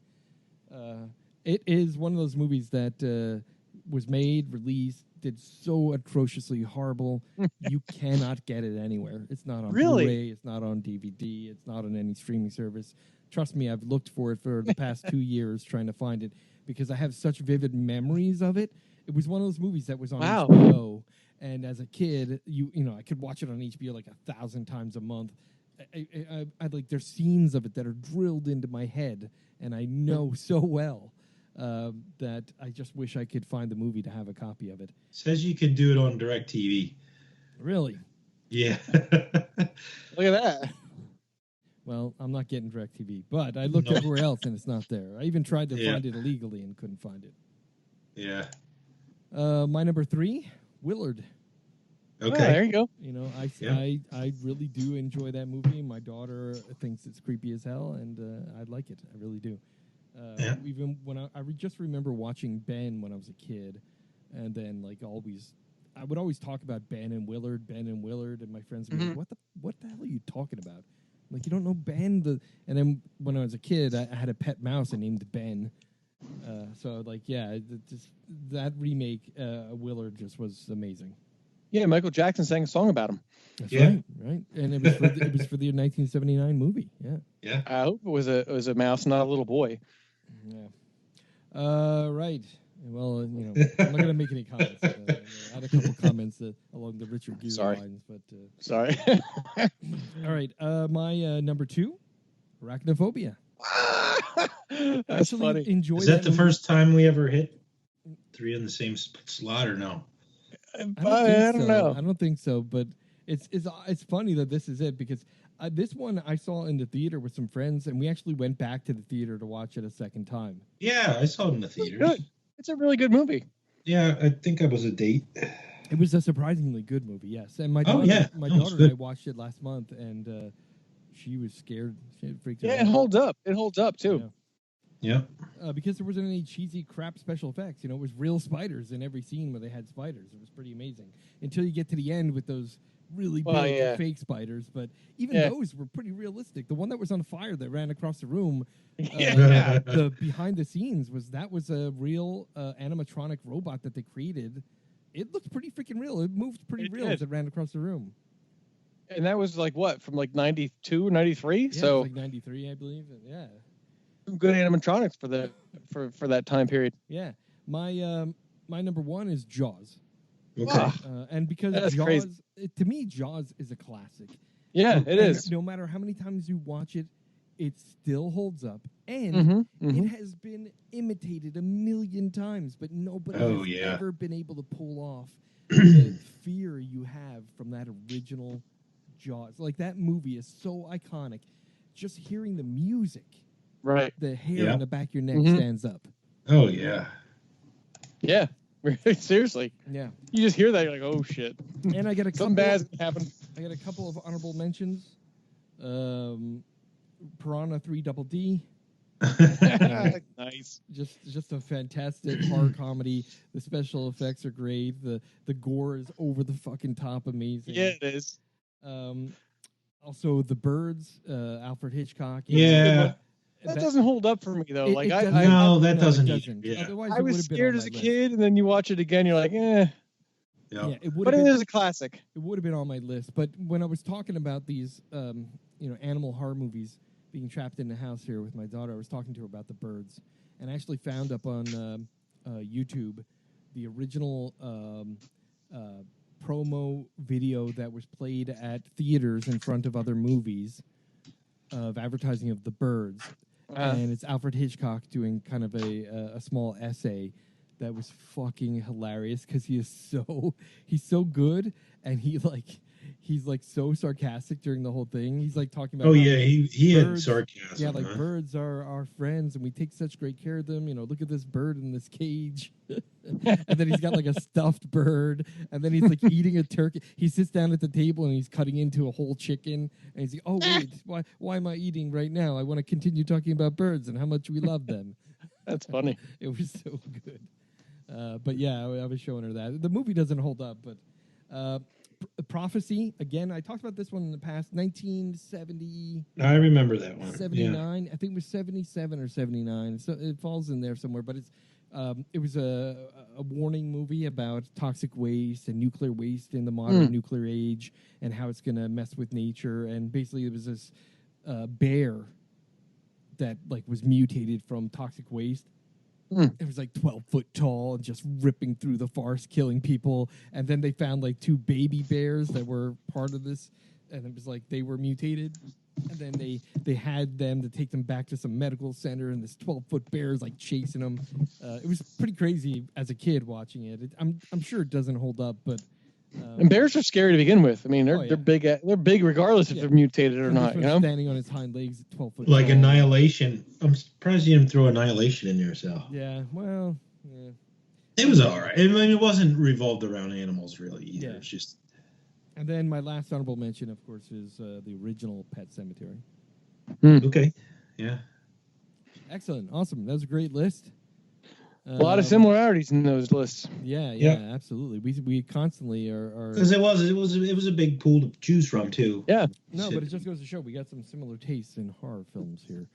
It is one of those movies that was made, released, did so atrociously horrible. You cannot get it anywhere. It's not on Blu-ray. It's not on DVD. It's not on any streaming service. Trust me, I've looked for it for the past 2 years trying to find it because I have such vivid memories of it. It was one of those movies that was on HBO, and as a kid, I could watch it on HBO like 1,000 times a month. I like there's scenes of it that are drilled into my head, and I know so well. That I just wish I could find the movie to have a copy of it. Says you could do it on DirecTV. Really? Yeah. Look at that. Well, I'm not getting DirecTV, but I looked everywhere else and it's not there. I even tried to find it illegally and couldn't find it. Yeah. My number 3, Willard. Okay. Oh, there you go. I really do enjoy that movie. My daughter thinks it's creepy as hell, and I like it. I really do. Even when I just remember watching Ben when I was a kid, and then I would always talk about Ben and Willard, and my friends would be like, what the hell are you talking about? I'm like, you don't know Ben? And then when I was a kid, I had a pet mouse I named Ben. That remake, Willard, just was amazing. Yeah, Michael Jackson sang a song about him. That's right, and it was for the 1979 movie. Yeah. I hope it was a mouse, not a little boy. Yeah. Right. Well, I'm not going to make any comments. I had a couple comments along the Richard Gere lines, but sorry. All right. My number 2, Arachnophobia. That's funny. Is that the first time we ever hit 3 in the same slot, or no? I don't know. I don't think so, but it's funny that this is it because this one I saw in the theater with some friends, and we actually went back to the theater to watch it a second time. Yeah, I saw it in the theater. Good. It's a really good movie. Yeah, I think I was a date. It was a surprisingly good movie, yes. And my daughter, and I watched it last month, and she was scared. She freaked out. Yeah, it holds up. It holds up too. Yeah. Because there wasn't any cheesy crap special effects. It was real spiders in every scene where they had spiders. It was pretty amazing. Until you get to the end with those really big fake spiders. But even those were pretty realistic. The one that was on fire that ran across the room, the behind the scenes was a real animatronic robot that they created. It looked pretty freaking real. It moved pretty real as it ran across the room. And that was like what, from like 92, 93? Yeah, so like 93, I believe. Yeah. Good animatronics for that time period. Yeah. My number 1 is Jaws. Okay. And because to me, Jaws is a classic. Yeah, it is. No matter how many times you watch it, it still holds up, and it has been imitated a million times, but nobody has ever been able to pull off the fear you have from that original Jaws. Like, that movie is so iconic. Just hearing the music, right? The hair on the back of your neck stands up. Oh yeah, yeah. Seriously. Yeah. You just hear that, you're like, oh shit. And I get something bad's gonna happen. I got a couple of honorable mentions. Piranha 3 Double D. Nice. Just a fantastic horror comedy. The special effects are great. The gore is over the fucking top amazing. Yeah, it is. Also, The Birds, Alfred Hitchcock. Yeah. That doesn't hold up for me though. That doesn't. Yeah. Otherwise, I was scared as a kid, and then you watch it again, you're like, eh. Yeah, but it is a classic. It would have been on my list. But when I was talking about these, animal horror movies, being trapped in the house here with my daughter, I was talking to her about The Birds, and I actually found up on YouTube the original promo video that was played at theaters in front of other movies of advertising of The Birds. And it's Alfred Hitchcock doing kind of a small essay that was fucking hilarious because he's so good, and he's so sarcastic during the whole thing. He's like talking about he had sarcasm. Yeah, like birds are our friends, and we take such great care of them. Look at this bird in this cage. And then he's got like a stuffed bird, and then he's like eating a turkey. He sits down at the table and he's cutting into a whole chicken, and he's like, "Oh wait, why am I eating right now? I want to continue talking about birds and how much we love them." That's funny. It was so good. But yeah, I was showing her that. The movie doesn't hold up, but Prophecy, again, I talked about this one in the past, 1970. I remember that one. 79, I think it was 77 or 79. So it falls in there somewhere, but it was a warning movie about toxic waste and nuclear waste in the modern nuclear age and how it's going to mess with nature. And basically, it was this bear that was mutated from toxic waste. It was 12 foot tall and just ripping through the forest, killing people. And then they found 2 baby bears that were part of this, and it was they were mutated. And then they had them to take them back to some medical center, and this 12-foot bear is chasing them. It was pretty crazy as a kid watching it. I'm sure it doesn't hold up, but. And bears are scary to begin with. I mean, they're big. They're big regardless if they're mutated or not. Standing on its hind legs at 12 foot. Like tall. Annihilation. I'm surprised you didn't throw Annihilation in there, Sal. Yeah, well, yeah. It was all right. I mean, it wasn't revolved around animals really either. Yeah. It's just. And then my last honorable mention, of course, is the original Pet Sematary. Okay. Yeah. Excellent. Awesome. That was a great list. A lot of similarities in those lists. Yeah, absolutely. We constantly are because it was a big pool to choose from too. Yeah, no, but it just goes to show we got some similar tastes in horror films here.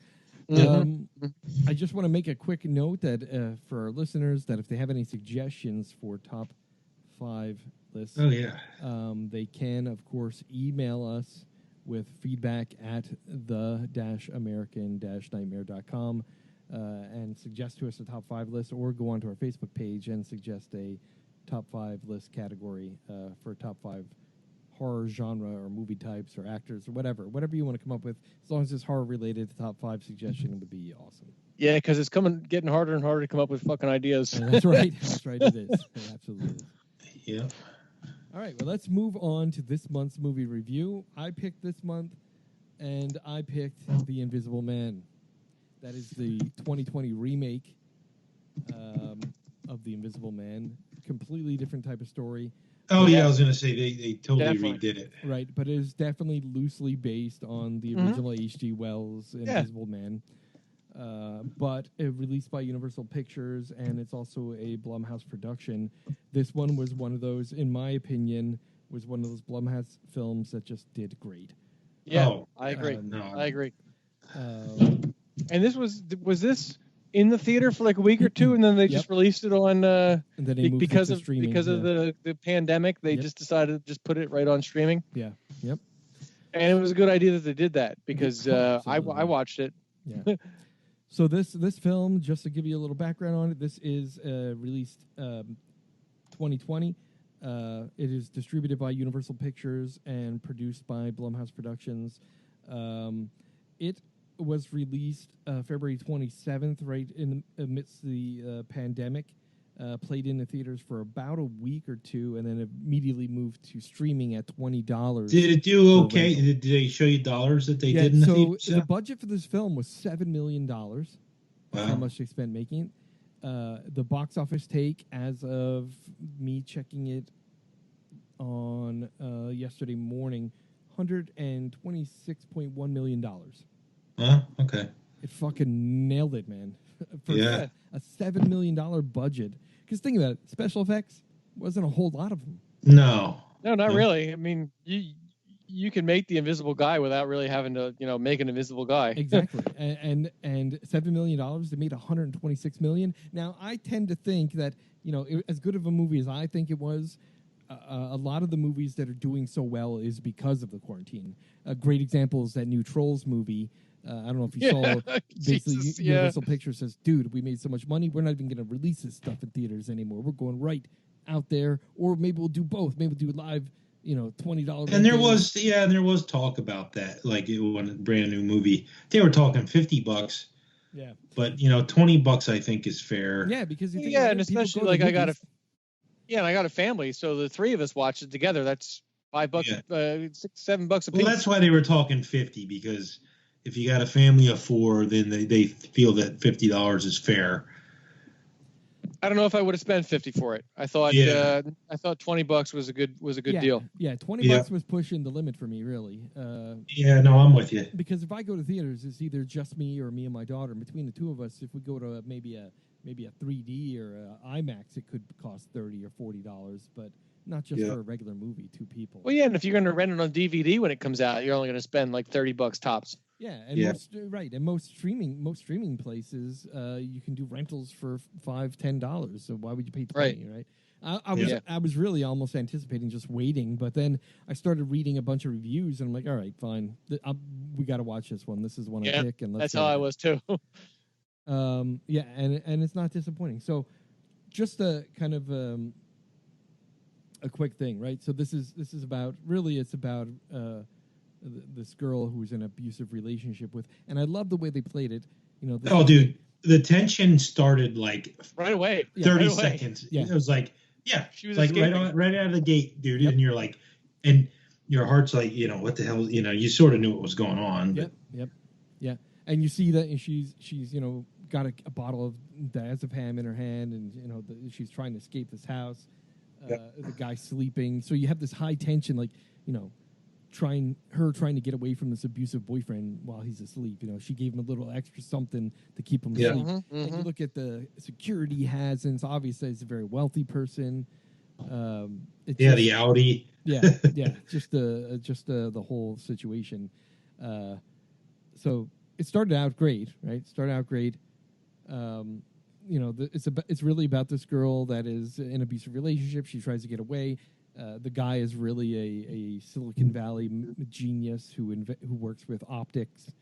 I just want to make a quick note that for our listeners that if they have any suggestions for top 5 lists, they can of course email us with feedback at the-american-nightmare.com. And suggest to us a top 5 list, or go onto our Facebook page and suggest a top 5 list category for top 5 horror genre or movie types or actors or whatever you want to come up with. As long as it's horror related, the top 5 suggestion would be awesome. Yeah, because it's getting harder and harder to come up with fucking ideas. That's right. That's right. It is. It absolutely is. Yeah. All right. Well, let's move on to this month's movie review. I picked this month, and I picked The Invisible Man. That is the 2020 remake of The Invisible Man. Completely different type of story. Oh, yeah, I was going to say they totally redid it. Right, but it is definitely loosely based on the original H.G. Wells Invisible Man. But it released by Universal Pictures, and it's also a Blumhouse production. This one was one of those, in my opinion, was one of those Blumhouse films that just did great. Yeah, I agree. I agree. And this was this in the theater for a week or two, and then they just released it on and then they because of the pandemic. They just decided to just put it right on streaming. Yeah. Yep. And it was a good idea that they did that because I watched it. Yeah. So this film, just to give you a little background on it, this is released 2020. It is distributed by Universal Pictures and produced by Blumhouse Productions. It was released February 27th, right amidst the pandemic. Played in the theaters for about a week or two, and then immediately moved to streaming at $20. Did it do okay? Did they show you dollars that they did in the theaters? So the budget for this film was $7 million. Wow. That's how much they spent making it. The box office take, as of me checking it on yesterday morning, $126.1 million. Okay. It fucking nailed it, man. For a $7 million budget. Because think about it, special effects wasn't a whole lot of them. No, not really. I mean, you can make the invisible guy without really having to, make an invisible guy. Exactly. and $7 million, they made $126 million. Now, I tend to think that, as good of a movie as I think it was, a lot of the movies that are doing so well is because of the quarantine. A great example is that new Trolls movie. I don't know if you saw. Basically, Universal Pictures says, "Dude, we made so much money. We're not even going to release this stuff in theaters anymore. We're going right out there, or maybe we'll do both. Maybe we'll do live, $20." And there was talk about that, like it was a brand new movie. They were talking $50. Yeah, but $20 I think is fair. Yeah, because and especially like I got a family, so the three of us watched it together. That's $5, $6, $7 a piece. Well, that's why they were talking 50, because if you got a family of four, then they feel that $50 is fair. I don't know if I would have spent 50 for it. I thought $20 was a good deal. Yeah, $20 was pushing the limit for me, really. I'm with you. Because if I go to theaters, it's either just me or me and my daughter. And between the two of us, if we go to maybe a 3D or a IMAX, it could cost $30 or $40, but not just for a regular movie, two people. Well, and if you're going to rent it on DVD when it comes out, you're only going to spend like $30 tops. Yeah, and most streaming places, you can do rentals for $5-10. So why would you pay $20, right? I was really almost anticipating just waiting, but then I started reading a bunch of reviews, and I'm like, all right, fine, we got to watch this one. This is one I pick, and that's how I was too. And it's not disappointing. So, just a kind of a quick thing, right? So this is about it's about this girl who's in an abusive relationship with, and I love the way they played it. Dude, the tension started like right away, 30 seconds. Yeah, it was like, she was like right out of the gate, dude. And you're like, and your heart's like, what the hell, you sort of knew what was going on. Yep. And you see that she's got a bottle of diazepam in her hand, and she's trying to escape this house. The guy's sleeping, so you have this high tension, like trying to get away from this abusive boyfriend while he's asleep. She gave him a little extra something to keep him asleep. And you look at the security he has, and it's obvious that he's a very wealthy person. The Audi. Just the whole situation. So it started out great, right? It's really about this girl that is in an abusive relationship. She tries to get away. The guy is really a Silicon Valley genius who works with optics,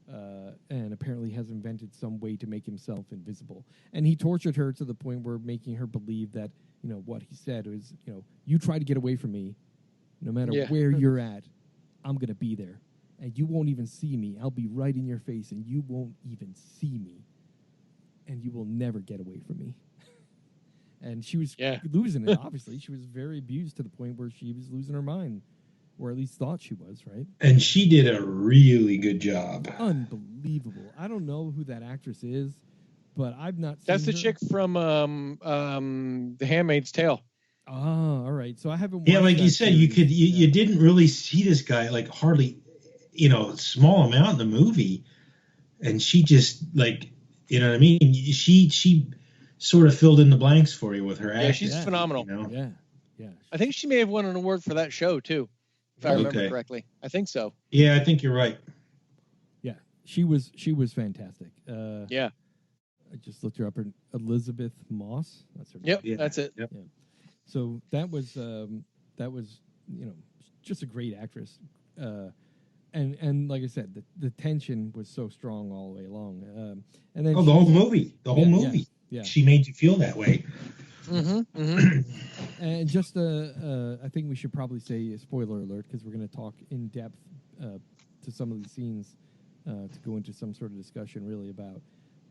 and apparently has invented some way to make himself invisible. And he tortured her to the point where making her believe that what he said was, you try to get away from me, no matter where you're at, I'm gonna be there, and you won't even see me. I'll be right in your face, and you won't even see me, and you will never get away from me. And she was losing it, obviously. She was very abused to the point where she was losing her mind, or at least thought she was, right? And she did a really good job. Unbelievable. I don't know who that actress is, but I've not seen That's the chick from The Handmaid's Tale. Oh, all right. So I haven't watched like you said, you didn't really see this guy, like hardly, small amount in the movie. And she just, like, you know what I mean? She sort of filled in the blanks for you with her acting. Yeah, she's phenomenal. Yeah. I think she may have won an award for that show too, if I remember correctly. I think so. Yeah, I think you're right. Yeah, she was fantastic. I just looked her up. Elizabeth Moss. That's her name. Yep, yeah. That's it. Yep. Yeah. So that was just a great actress. And like I said, the tension was so strong all the way along. And then the whole movie. Yeah. She made you feel that way. And just I think we should probably say a spoiler alert, because we're going to talk in depth to some of these scenes to go into some sort of discussion really about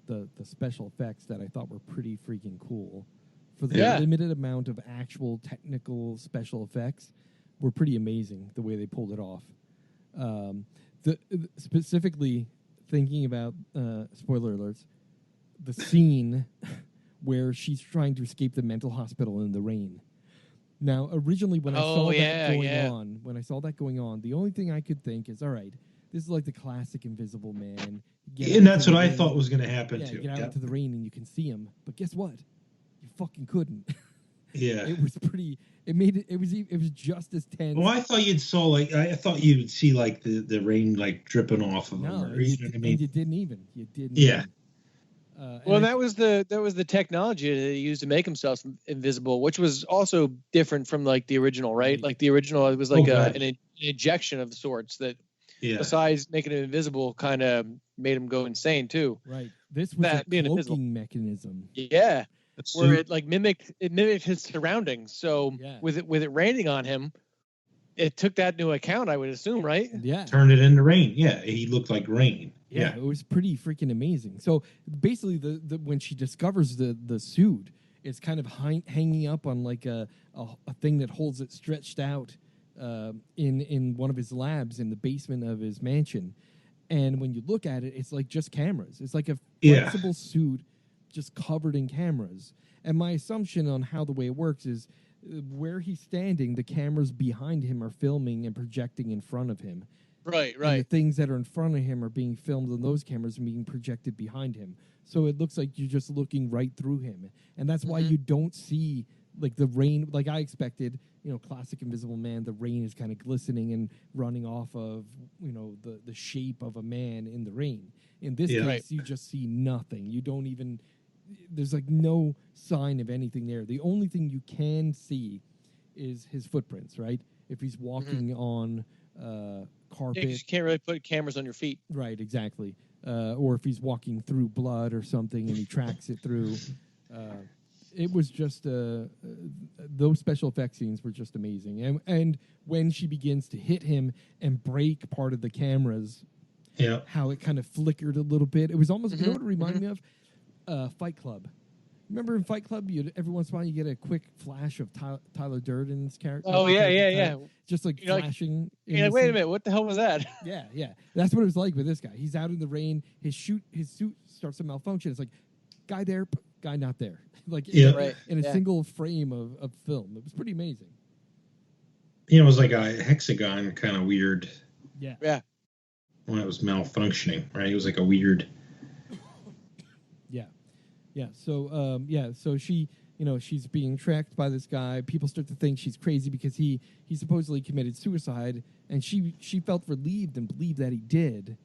the special effects that I thought were pretty freaking cool. For the limited amount of actual technical special effects, were pretty amazing the way they pulled it off. Specifically thinking about spoiler alerts, the scene where she's trying to escape the mental hospital in the rain. Now, originally when I saw that going on, the only thing I could think is, all right, this is like the classic Invisible Man. And that's what I thought was going to happen too. Get out into the rain and you can see him, but guess what? You fucking couldn't. Yeah, it was pretty. It made it. It was just as tense. Well, I thought you'd see like the rain like dripping off of him. No, You know what I mean? You didn't even. Yeah. Well, that was the technology that they used to make himself invisible, which was also different from like the original, right? Like the original, it was like an injection of sorts that, besides making him invisible, kind of made him go insane too. Right. This was a cloaking mechanism. Yeah. Where it like mimicked his surroundings. So with it raining on him, it took that into account, I would assume, right? Yeah. Turned it into rain. Yeah, he looked like rain. Yeah, it was pretty freaking amazing. So basically, the when she discovers the suit, it's kind of hanging up on like a thing that holds it stretched out in one of his labs in the basement of his mansion. And when you look at it, it's like just cameras. It's like a flexible suit just covered in cameras. And my assumption on how the way it works is where he's standing, the cameras behind him are filming and projecting in front of him. Right. And the things that are in front of him are being filmed on those cameras and being projected behind him. So it looks like you're just looking right through him. And that's why you don't see like the rain, like I expected, classic Invisible Man, the rain is kind of glistening and running off of, the shape of a man in the rain. In this case, you just see nothing. You don't even, there's like no sign of anything there. The only thing you can see is his footprints, right? If he's walking on carpet. You can't really put cameras on your feet. Right, exactly. Or if he's walking through blood or something and he tracks it through. It was just, those special effects scenes were just amazing. And when she begins to hit him and break part of the cameras, how it kind of flickered a little bit. It was almost, you know what it reminded me of? Fight Club. Remember in Fight Club, every once in a while you get a quick flash of Tyler Durden's character. Oh, yeah. Just like flashing. You're like, wait a minute, what the hell was that? Yeah. That's what it was like with this guy. He's out in the rain. His suit starts to malfunction. It's like, guy there, guy not there. Like in a single frame of film. It was pretty amazing. It was like a hexagon kind of weird. Yeah. When it was malfunctioning, right? It was like a weird... Yeah. So she, she's being tracked by this guy. People start to think she's crazy because he supposedly committed suicide, and she felt relieved and believed that he did.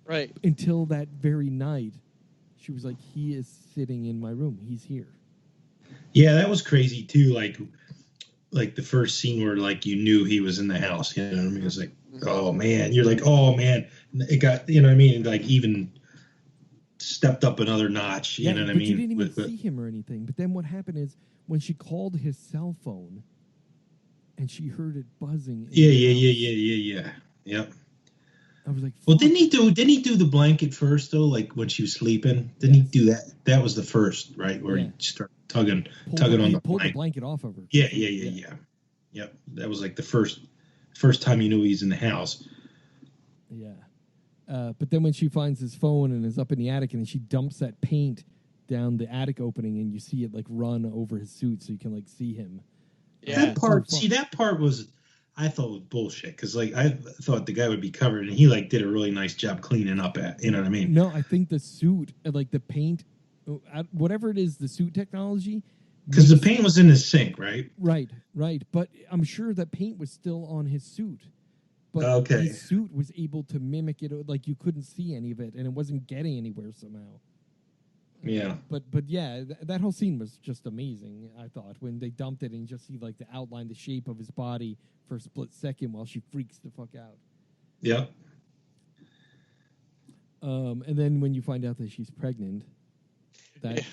Right. Until that very night, she was like, "He is sitting in my room. He's here." Yeah, that was crazy too. Like the first scene where like you knew he was in the house. You know what I mean? It was like, oh man, you're like, oh man, it got. You know what I mean? Like even stepped up another notch. You know what I mean? You didn't even see him or anything. But then what happened is when she called his cell phone and she heard it buzzing. Yeah. Yep. I was like, well, didn't he do the blanket first though? Like when she was sleeping, didn't he do that? That was the first, right? Where he started tugging on the pulled the blanket off of her. Yeah. Yep. That was like the first time you knew he was in the house. Yeah. But then when she finds his phone and is up in the attic and then she dumps that paint down the attic opening and you see it like run over his suit so you can like see him. Yeah. That part was, I thought was bullshit because like I thought the guy would be covered and he like did a really nice job cleaning up you know what I mean? No, I think the suit, like the paint, whatever it is, the suit technology. Because the paint was in the sink, right? Right. But I'm sure that paint was still on his suit. But his suit was able to mimic it, like you couldn't see any of it, and it wasn't getting anywhere somehow. Yeah. But yeah, that whole scene was just amazing, I thought, when they dumped it and you just see like the outline, the shape of his body for a split second while she freaks the fuck out. Yep. And then when you find out that she's pregnant, that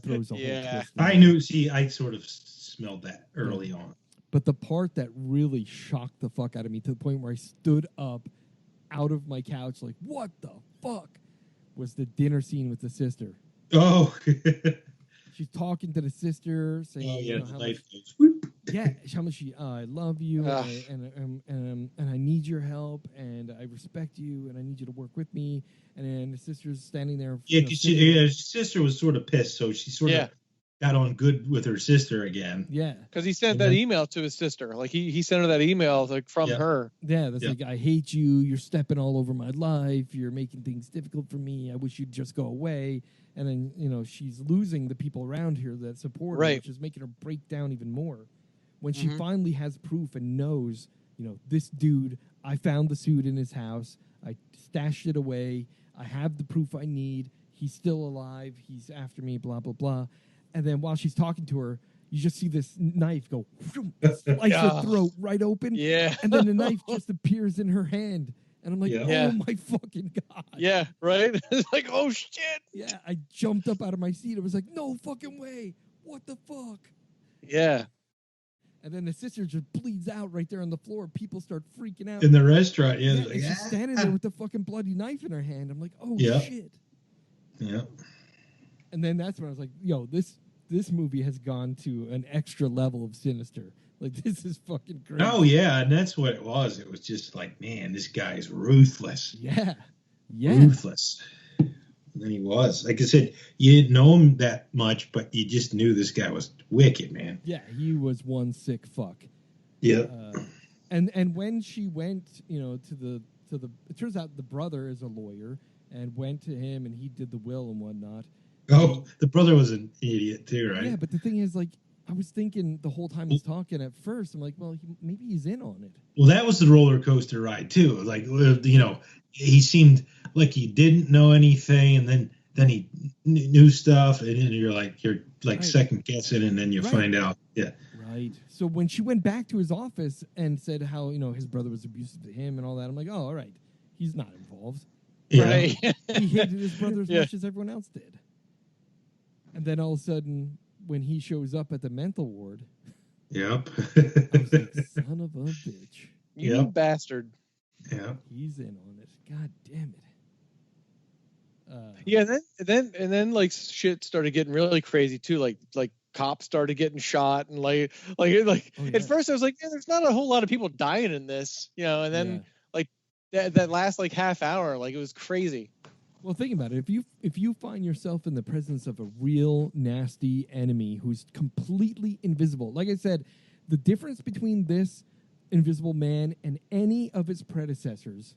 throws a whole twist. I knew, I sort of smelled that early on. But the part that really shocked the fuck out of me to the point where I stood up out of my couch like, what the fuck? Was the dinner scene with the sister. Oh. She's talking to the sister, saying, "Oh yeah, you know, the how knife much, goes whoop." yeah, how much I love you, and I need your help, and I respect you, and I need you to work with me." And then the sister's standing there. Yeah, you know, because sitting there. his sister was sort of pissed, so she sort of got on good with her sister again. Yeah, because he sent that email to his sister. Like he sent her that email like from her. Yeah, that's like, I hate you. You're stepping all over my life. You're making things difficult for me. I wish you'd just go away. And then, you know, she's losing the people around here that support her, which is making her break down even more. When she finally has proof and knows, you know, this dude, I found the suit in his house. I stashed it away. I have the proof I need. He's still alive. He's after me, blah, blah, blah. And then while she's talking to her, you just see this knife go, slice her throat right open. Yeah. And then the knife just appears in her hand. And I'm like, oh my fucking God. Yeah, right? It's like, oh shit. Yeah, I jumped up out of my seat. I was like, no fucking way. What the fuck? Yeah. And then the sister just bleeds out right there on the floor. People start freaking out. In the restaurant, and she's standing there with the fucking bloody knife in her hand. I'm like, oh shit. Yeah. And then that's when I was like, yo, this movie has gone to an extra level of sinister. Like, this is fucking crazy. Oh, yeah, and that's what it was. It was just like, man, this guy's ruthless. Yeah. Ruthless. And then he was. Like I said, you didn't know him that much, but you just knew this guy was wicked, man. Yeah, he was one sick fuck. Yeah. And when she went, you know, to the it turns out the brother is a lawyer and went to him and he did the will and whatnot. Oh, the brother was an idiot too, right? Yeah, but the thing is, like, I was thinking the whole time he's talking at first, I'm like, well, maybe he's in on it. Well, that was the roller coaster ride too. Like, you know, he seemed like he didn't know anything, and then he knew stuff, and then you're like second guessing, and then you find out. Yeah. Right. So when she went back to his office and said how, you know, his brother was abusive to him and all that, I'm like, oh, all right, he's not involved. Yeah. Right. He hated his brother as much as everyone else did. And then all of a sudden, when he shows up at the mental ward, yep, I was like, son of a bitch. You bastard. Yeah. He's in on it. God damn it. Yeah, and then like shit started getting really crazy too. Like cops started getting shot, and like at first I was like, yeah, there's not a whole lot of people dying in this, you know. And then like that last like half hour, like it was crazy. Well, think about it. If you find yourself in the presence of a real nasty enemy who's completely invisible, like I said, the difference between this Invisible Man and any of its predecessors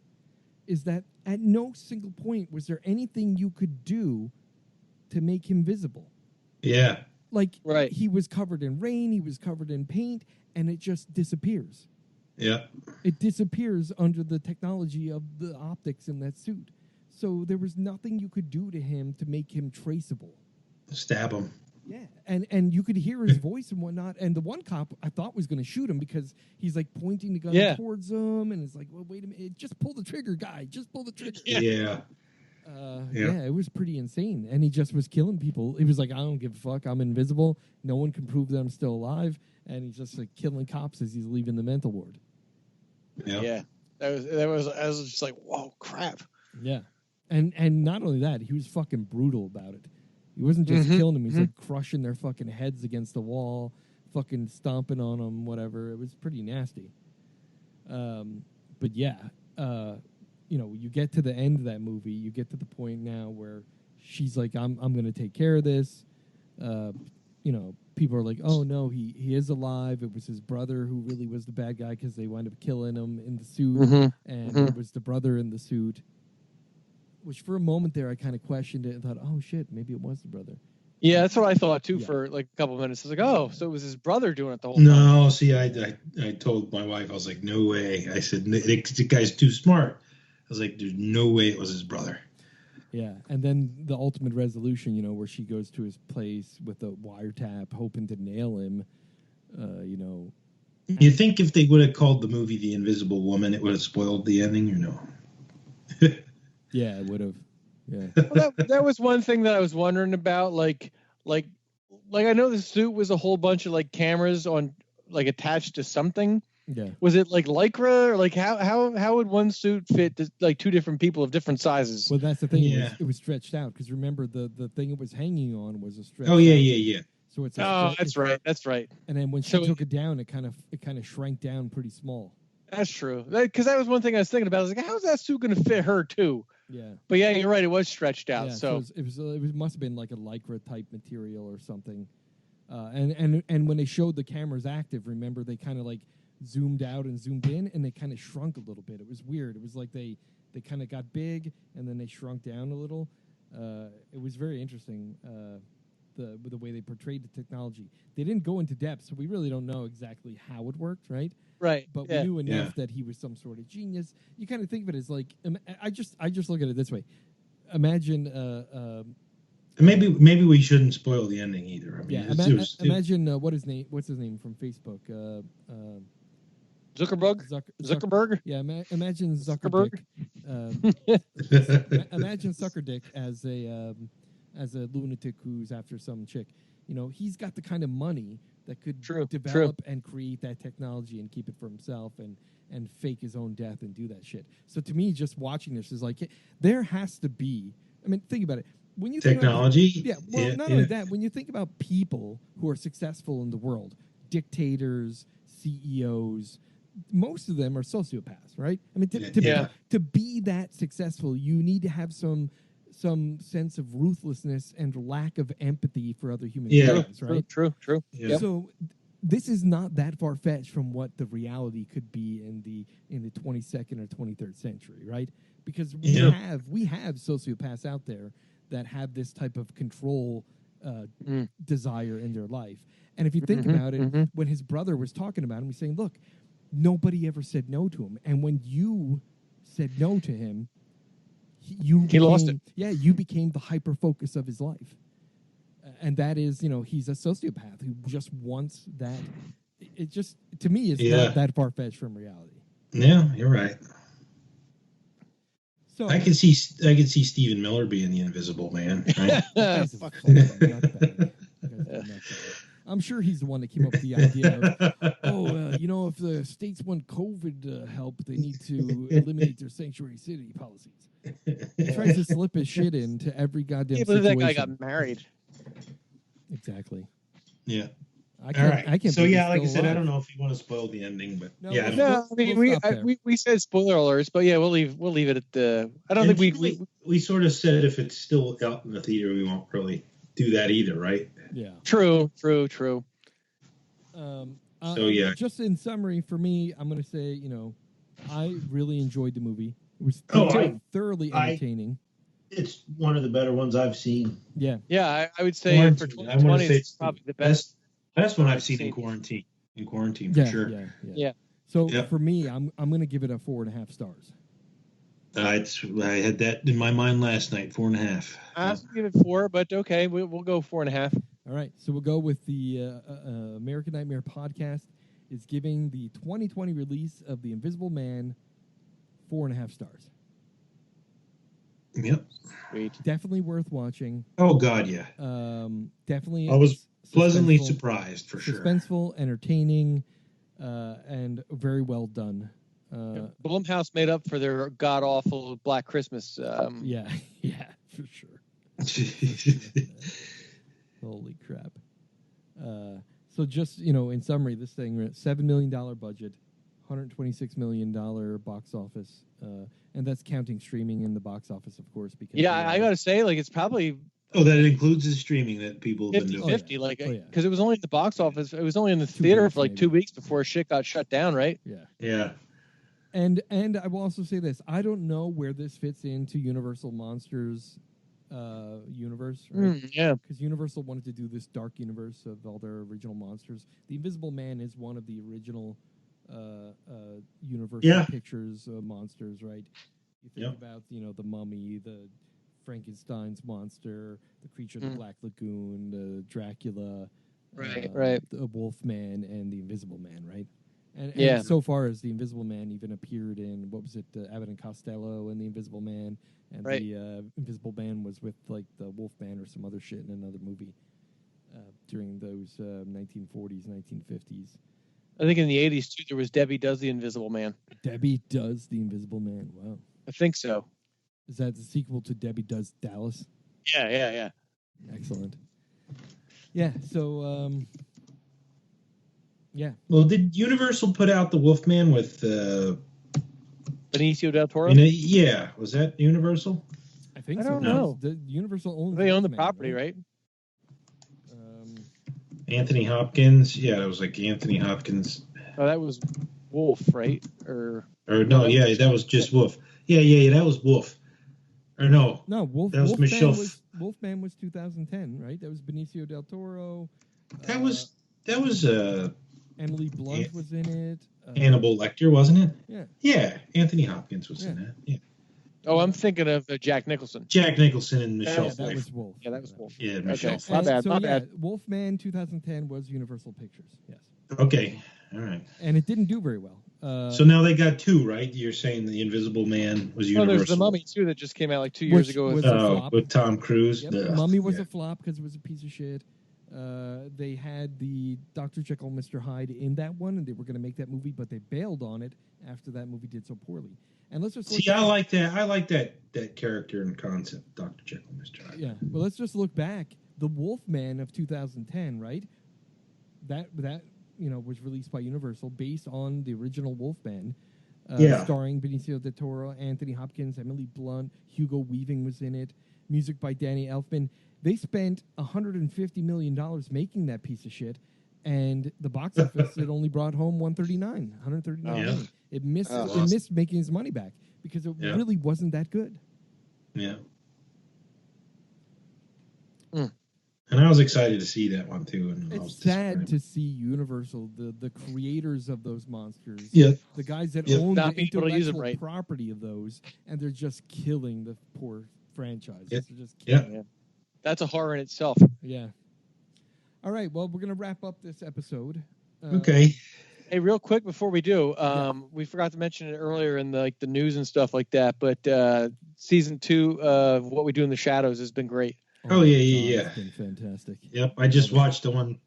is that at no single point was there anything you could do to make him visible. Yeah. Like, he was covered in rain, he was covered in paint, and it just disappears. Yeah. It disappears under the technology of the optics in that suit. So there was nothing you could do to him to make him traceable. Stab him. Yeah, and you could hear his voice and whatnot. And the one cop I thought was going to shoot him because he's like pointing the gun towards him, and it's like, well, wait a minute, just pull the trigger, guy, just pull the trigger. Yeah. Yeah, it was pretty insane, and he just was killing people. He was like, I don't give a fuck, I'm invisible. No one can prove that I'm still alive, and he's just like killing cops as he's leaving the mental ward. Yeah, that was I was just like, whoa, crap. Yeah. And not only that, he was fucking brutal about it. He wasn't just killing them. He's like crushing their fucking heads against the wall, fucking stomping on them, whatever. It was pretty nasty. But yeah, you know, you get to the end of that movie, you get to the point now where she's like, I'm going to take care of this. You know, people are like, oh no, he is alive. It was his brother who really was the bad guy because they wound up killing him in the suit. And it was the brother in the suit. Which for a moment there, I kind of questioned it and thought, oh, shit, maybe it was the brother. Yeah, that's what I thought, too, for like a couple of minutes. I was like, oh, so it was his brother doing it the whole time. No, see, I told my wife, I was like, no way. I said, the guy's too smart. I was like, there's no way it was his brother. Yeah, and then the ultimate resolution, you know, where she goes to his place with a wiretap, hoping to nail him, you know. You think if they would have called the movie The Invisible Woman, it would have spoiled the ending, or no? Yeah, it would have. Yeah. Well, that was one thing that I was wondering about. Like I know the suit was a whole bunch of like cameras on like attached to something, Yeah. Was it like Lycra, or like how would one suit fit like two different people of different sizes? Well, that's the thing. Yeah. It was stretched out because remember the thing it was hanging on was a stretch. Oh yeah. So it's that's right. That's right. And then when she took it down, it kind of shrank down pretty small. That's true. Because that was one thing I was thinking about. I was like, how's that suit going to fit her too? Yeah. But yeah, you're right. It was stretched out. Yeah, so it must have been like a Lycra type material or something. And when they showed the cameras active, remember they kind of like zoomed out and zoomed in, and they kind of shrunk a little bit. It was weird. It was like they kind of got big and then they shrunk down a little. It was very interesting. The way they portrayed the technology, they didn't go into depth, so we really don't know exactly how it worked, right? Right. But we knew enough that he was some sort of genius. You kind of think of it as like I just look at it this way. Imagine. Maybe we shouldn't spoil the ending either. I mean, imagine what's his name from Facebook? Zuckerberg. Yeah, imagine Zuckerberg. Imagine Zuckerdick as a lunatic who's after some chick. You know, he's got the kind of money that could develop and create that technology and keep it for himself and fake his own death and do that shit. So to me, just watching this is like, there has to be. I mean, think about it. When you technology, think about, not only that. When you think about people who are successful in the world, dictators, CEOs, most of them are sociopaths, right? I mean, to be that successful, you need to have some sense of ruthlessness and lack of empathy for other human beings, right? True. Yeah. So this is not that far fetched from what the reality could be in the 22nd or 23rd century, right? Because we have sociopaths out there that have this type of control desire in their life. And if you think about it, when his brother was talking about him, he's saying, look, nobody ever said no to him. And when you said no to him, he lost it. Yeah, you became the hyper focus of his life. And that is, he's a sociopath who just wants that. It just, to me, is not that far-fetched from reality. Yeah, you're right. So I can see Stephen Miller being the Invisible Man. Right? I'm sure he's the one that came up with the idea of, if the states want COVID help, they need to eliminate their sanctuary city policies. He tries to slip his shit into every goddamn situation. That guy got married. Exactly. Yeah. I can't. So like I said, I don't know if you want to spoil the ending, but we said spoiler alerts, but we'll leave it at the. I don't think we sort of said if it's still out in the theater, we won't really do that either, right? Yeah. True. Just in summary, for me, I'm going to say, I really enjoyed the movie. It was thoroughly entertaining. It's one of the better ones I've seen. Yeah. Yeah, I would say for 2020, it's probably the best one I've seen in quarantine. For sure. Yeah. So for me, I'm going to give it a 4.5 stars. I had that in my mind last night, 4.5. I'll give it 4, but okay, we'll go 4.5. All right, so we'll go with the American Nightmare podcast is giving the 2020 release of The Invisible Man 4.5 stars. Yep. Sweet. Definitely worth watching. Oh God, yeah. Definitely. I was pleasantly surprised for sure. Suspenseful, entertaining, and very well done. Blumhouse made up for their god awful Black Christmas. Yeah, for sure. Holy crap. So just, in summary, this thing, $7 million budget, $126 million box office, and that's counting streaming in the box office, of course. Because I got to say, it's probably... Oh, that includes the streaming that people have been doing. 50, because it was only in the box office. It was only in the theater for 2 weeks before shit got shut down, right? Yeah. And I will also say this. I don't know where this fits into Universal Monsters universe, right? Because Universal wanted to do this dark universe of all their original monsters. The Invisible Man is one of the original Universal Pictures monsters, right? You think about, the Mummy, the Frankenstein's monster, the Creature of the Black Lagoon, the Dracula, right, the Wolfman, and the Invisible Man, right? And so far as the Invisible Man even appeared in, what was it, Abbott and Costello and the Invisible Man, and the Invisible Man was with the Wolfman or some other shit in another movie during those 1940s, 1950s. I think in the 80s, too, there was Debbie Does the Invisible Man. Debbie Does the Invisible Man. Wow. I think so. Is that the sequel to Debbie Does Dallas? Yeah. Excellent. Yeah, so, yeah. Well, did Universal put out the Wolfman with... Benicio del Toro? Yeah. Was that Universal? I think I so. don't know. The Universal owns They own the Wolfman, property, right? Anthony Hopkins. Yeah, it was like Anthony Hopkins. Oh, that was Wolf, right? Or no, yeah, that was just Wolf. Yeah, that was Wolf. Or no. No, that was Michelle. Wolfman was 2010, right? That was Benicio del Toro. That was Emily Blunt was in it. Hannibal Lecter, wasn't it? Yeah. Yeah, Anthony Hopkins was in it. Yeah. Oh, I'm thinking of Jack Nicholson. Jack Nicholson and Michelle Yeah, that was Wolf. Yeah, that was Wolf. Yeah, Michelle. Okay. My bad. My bad. Wolfman 2010 was Universal Pictures. Yes. Okay. All right. And it didn't do very well. So now they got two, right? You're saying the Invisible Man was Universal. Oh, there's the Mummy too that just came out like 2 years ago. With Tom Cruise. Yep. Mummy was a flop because it was a piece of shit. They had the Dr. Jekyll and Mr. Hyde in that one, and they were going to make that movie, but they bailed on it after that movie did so poorly. And let's just I like that. I like that character and concept, Dr. Jekyll and Mr. Hyde. Yeah, well, let's just look back. The Wolfman of 2010, right? That was released by Universal based on the original Wolfman. Starring Benicio del Toro, Anthony Hopkins, Emily Blunt, Hugo Weaving was in it. Music by Danny Elfman. They spent $150 million making that piece of shit, and the box office it only brought home 139 million. It missed making his money back because it really wasn't that good. Yeah. And I was excited to see that one too. And it's sad to see Universal, the creators of those monsters, the guys that own the intellectual property of those, and they're just killing the poor franchise. They're just killing it. That's a horror in itself. Yeah. All right. Well, we're going to wrap up this episode. Okay. Hey, real quick before we do, we forgot to mention it earlier in the news and stuff like that, but season 2 of What We Do in the Shadows has been great. Oh yeah. It's been fantastic. Yep. I just watched the one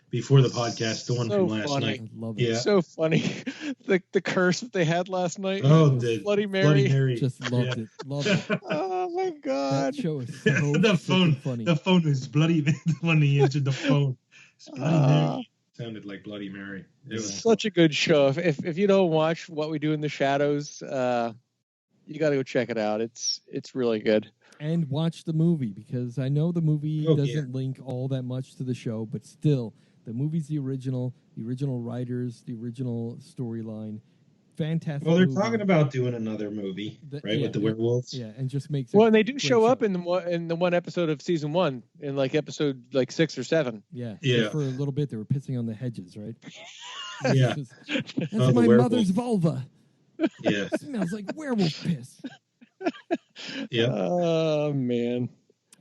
before the podcast, the one from last night. I love it. Yeah. So funny. the curse that they had last night. Oh, the Bloody Mary. Just loved it. Loved it. Oh my God. That show is so the phone funny. The phone was bloody when he answered the phone. It's Bloody Mary. Sounded like Bloody Mary. It was such a good show. If you don't watch What We Do in the Shadows, you got to go check it out. It's really good. And watch the movie, because I know the movie doesn't link all that much to the show, but still, the movie's the original writers, the original storyline. Fantastic. Well, they're talking about doing another movie, right, with the werewolves. Yeah, and just makes it. Well, and they do show up in the one episode of season 1, in episode 6 or 7. Yeah. So for a little bit, they were pissing on the hedges, right? Yeah. That's my mother's vulva. Yeah. It smells like werewolf piss. Yeah. Oh man.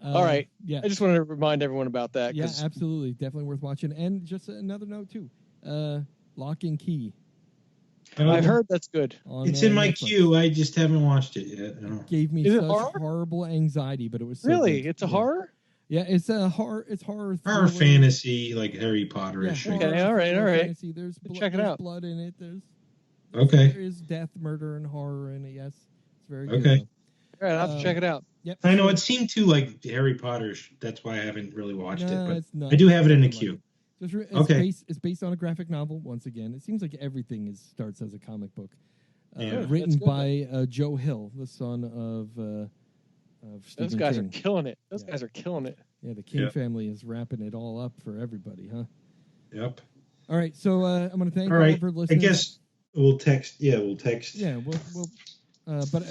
All right. Yeah. I just wanted to remind everyone about that. Yeah, absolutely. Definitely worth watching. And just another note too. Lock and Key. I've heard that's good. It's in my queue. I just haven't watched it yet. It gave me such horrible anxiety, but it was so really good. It's a horror. Yeah, it's a horror. It's horror. Horror fantasy, like Harry Potter-ish. Yeah, okay, all right. Fantasy. There's check it out. Blood in it. There's there is death, murder, and horror in it. Yes, it's very good. Okay. All right, I'll have to check it out. Yep. I know it seemed too like Harry Potter. That's why I haven't really watched it. But it's not. I do have it in the queue. It's based on a graphic novel. Once again, it seems like everything starts as a comic book. Written by Joe Hill, the son of Stephen Those guys King. are killing it. Those guys are killing it. Yeah, the King family is wrapping it all up for everybody, huh? Yep. All right, so I'm going to thank all of our listeners. I guess we'll text. Yeah, we'll text. Yeah, we'll but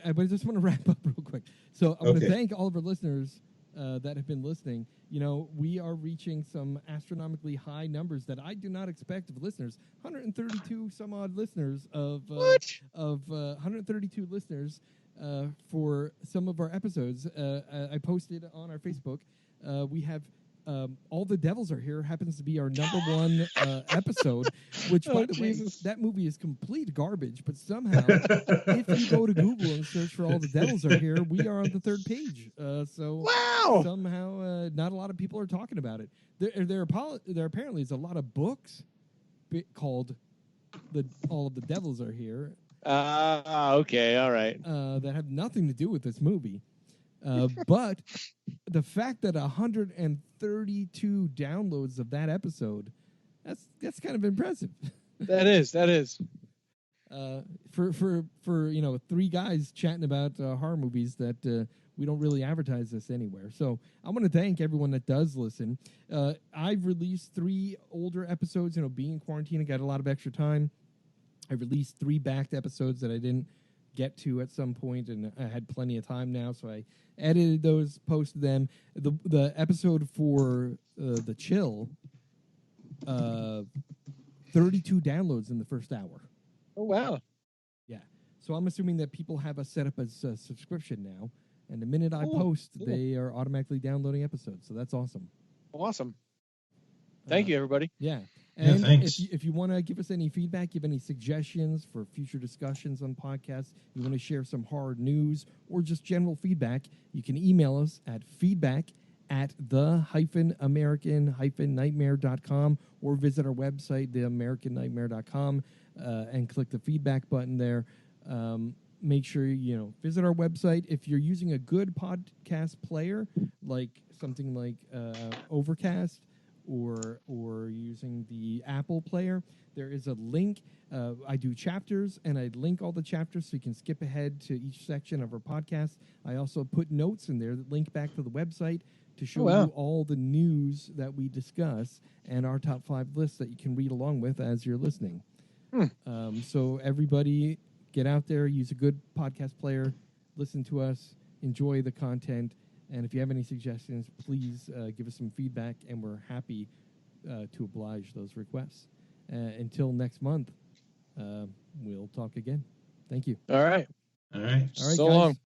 I just want to wrap up real quick. So I want to thank all of our listeners that have been listening. You know, we are reaching some astronomically high numbers that I do not expect of listeners. 132 some odd listeners of 132 listeners for some of our episodes. I posted on our Facebook. We have All the Devils Are Here happens to be our number 1 episode, which, by the way, that movie is complete garbage. But somehow, if you go to Google and search for All the Devils Are Here, we are on the 3rd page. So somehow, not a lot of people are talking about it. There apparently is a lot of books called All of the Devils Are Here. Okay, all right. That have nothing to do with this movie. But the fact that 132 downloads of that episode, that's kind of impressive. That is. For three guys chatting about horror movies that we don't really advertise this anywhere. So I want to thank everyone that does listen. I've released 3 older episodes. Being in quarantine, I got a lot of extra time. I released 3 backed episodes that I didn't get to at some point, and I had plenty of time now, so I edited those, posted them. The episode for The Chill, 32 downloads in the first hour. Oh, wow. Yeah. So I'm assuming that people have us set up as a subscription now, and the minute I post, they are automatically downloading episodes, so that's awesome. Awesome. Thank you, everybody. Yeah. And thanks. if you want to give us any feedback, give any suggestions for future discussions on podcasts, you want to share some horror news or just general feedback, you can email us at feedback@the-american-nightmare.com or visit our website, theamericannightmare.com, and click the feedback button there. Make sure visit our website. If you're using a good podcast player, like something like Overcast, or using the Apple player, there is a link. I do chapters, and I link all the chapters so you can skip ahead to each section of our podcast. I also put notes in there that link back to the website to show you all the news that we discuss and our top 5 lists that you can read along with as you're listening. So everybody, get out there, use a good podcast player, listen to us, enjoy the content. And if you have any suggestions, please give us some feedback, and we're happy to oblige those requests. Until next month, we'll talk again. Thank you. All right. All right. So guys. long.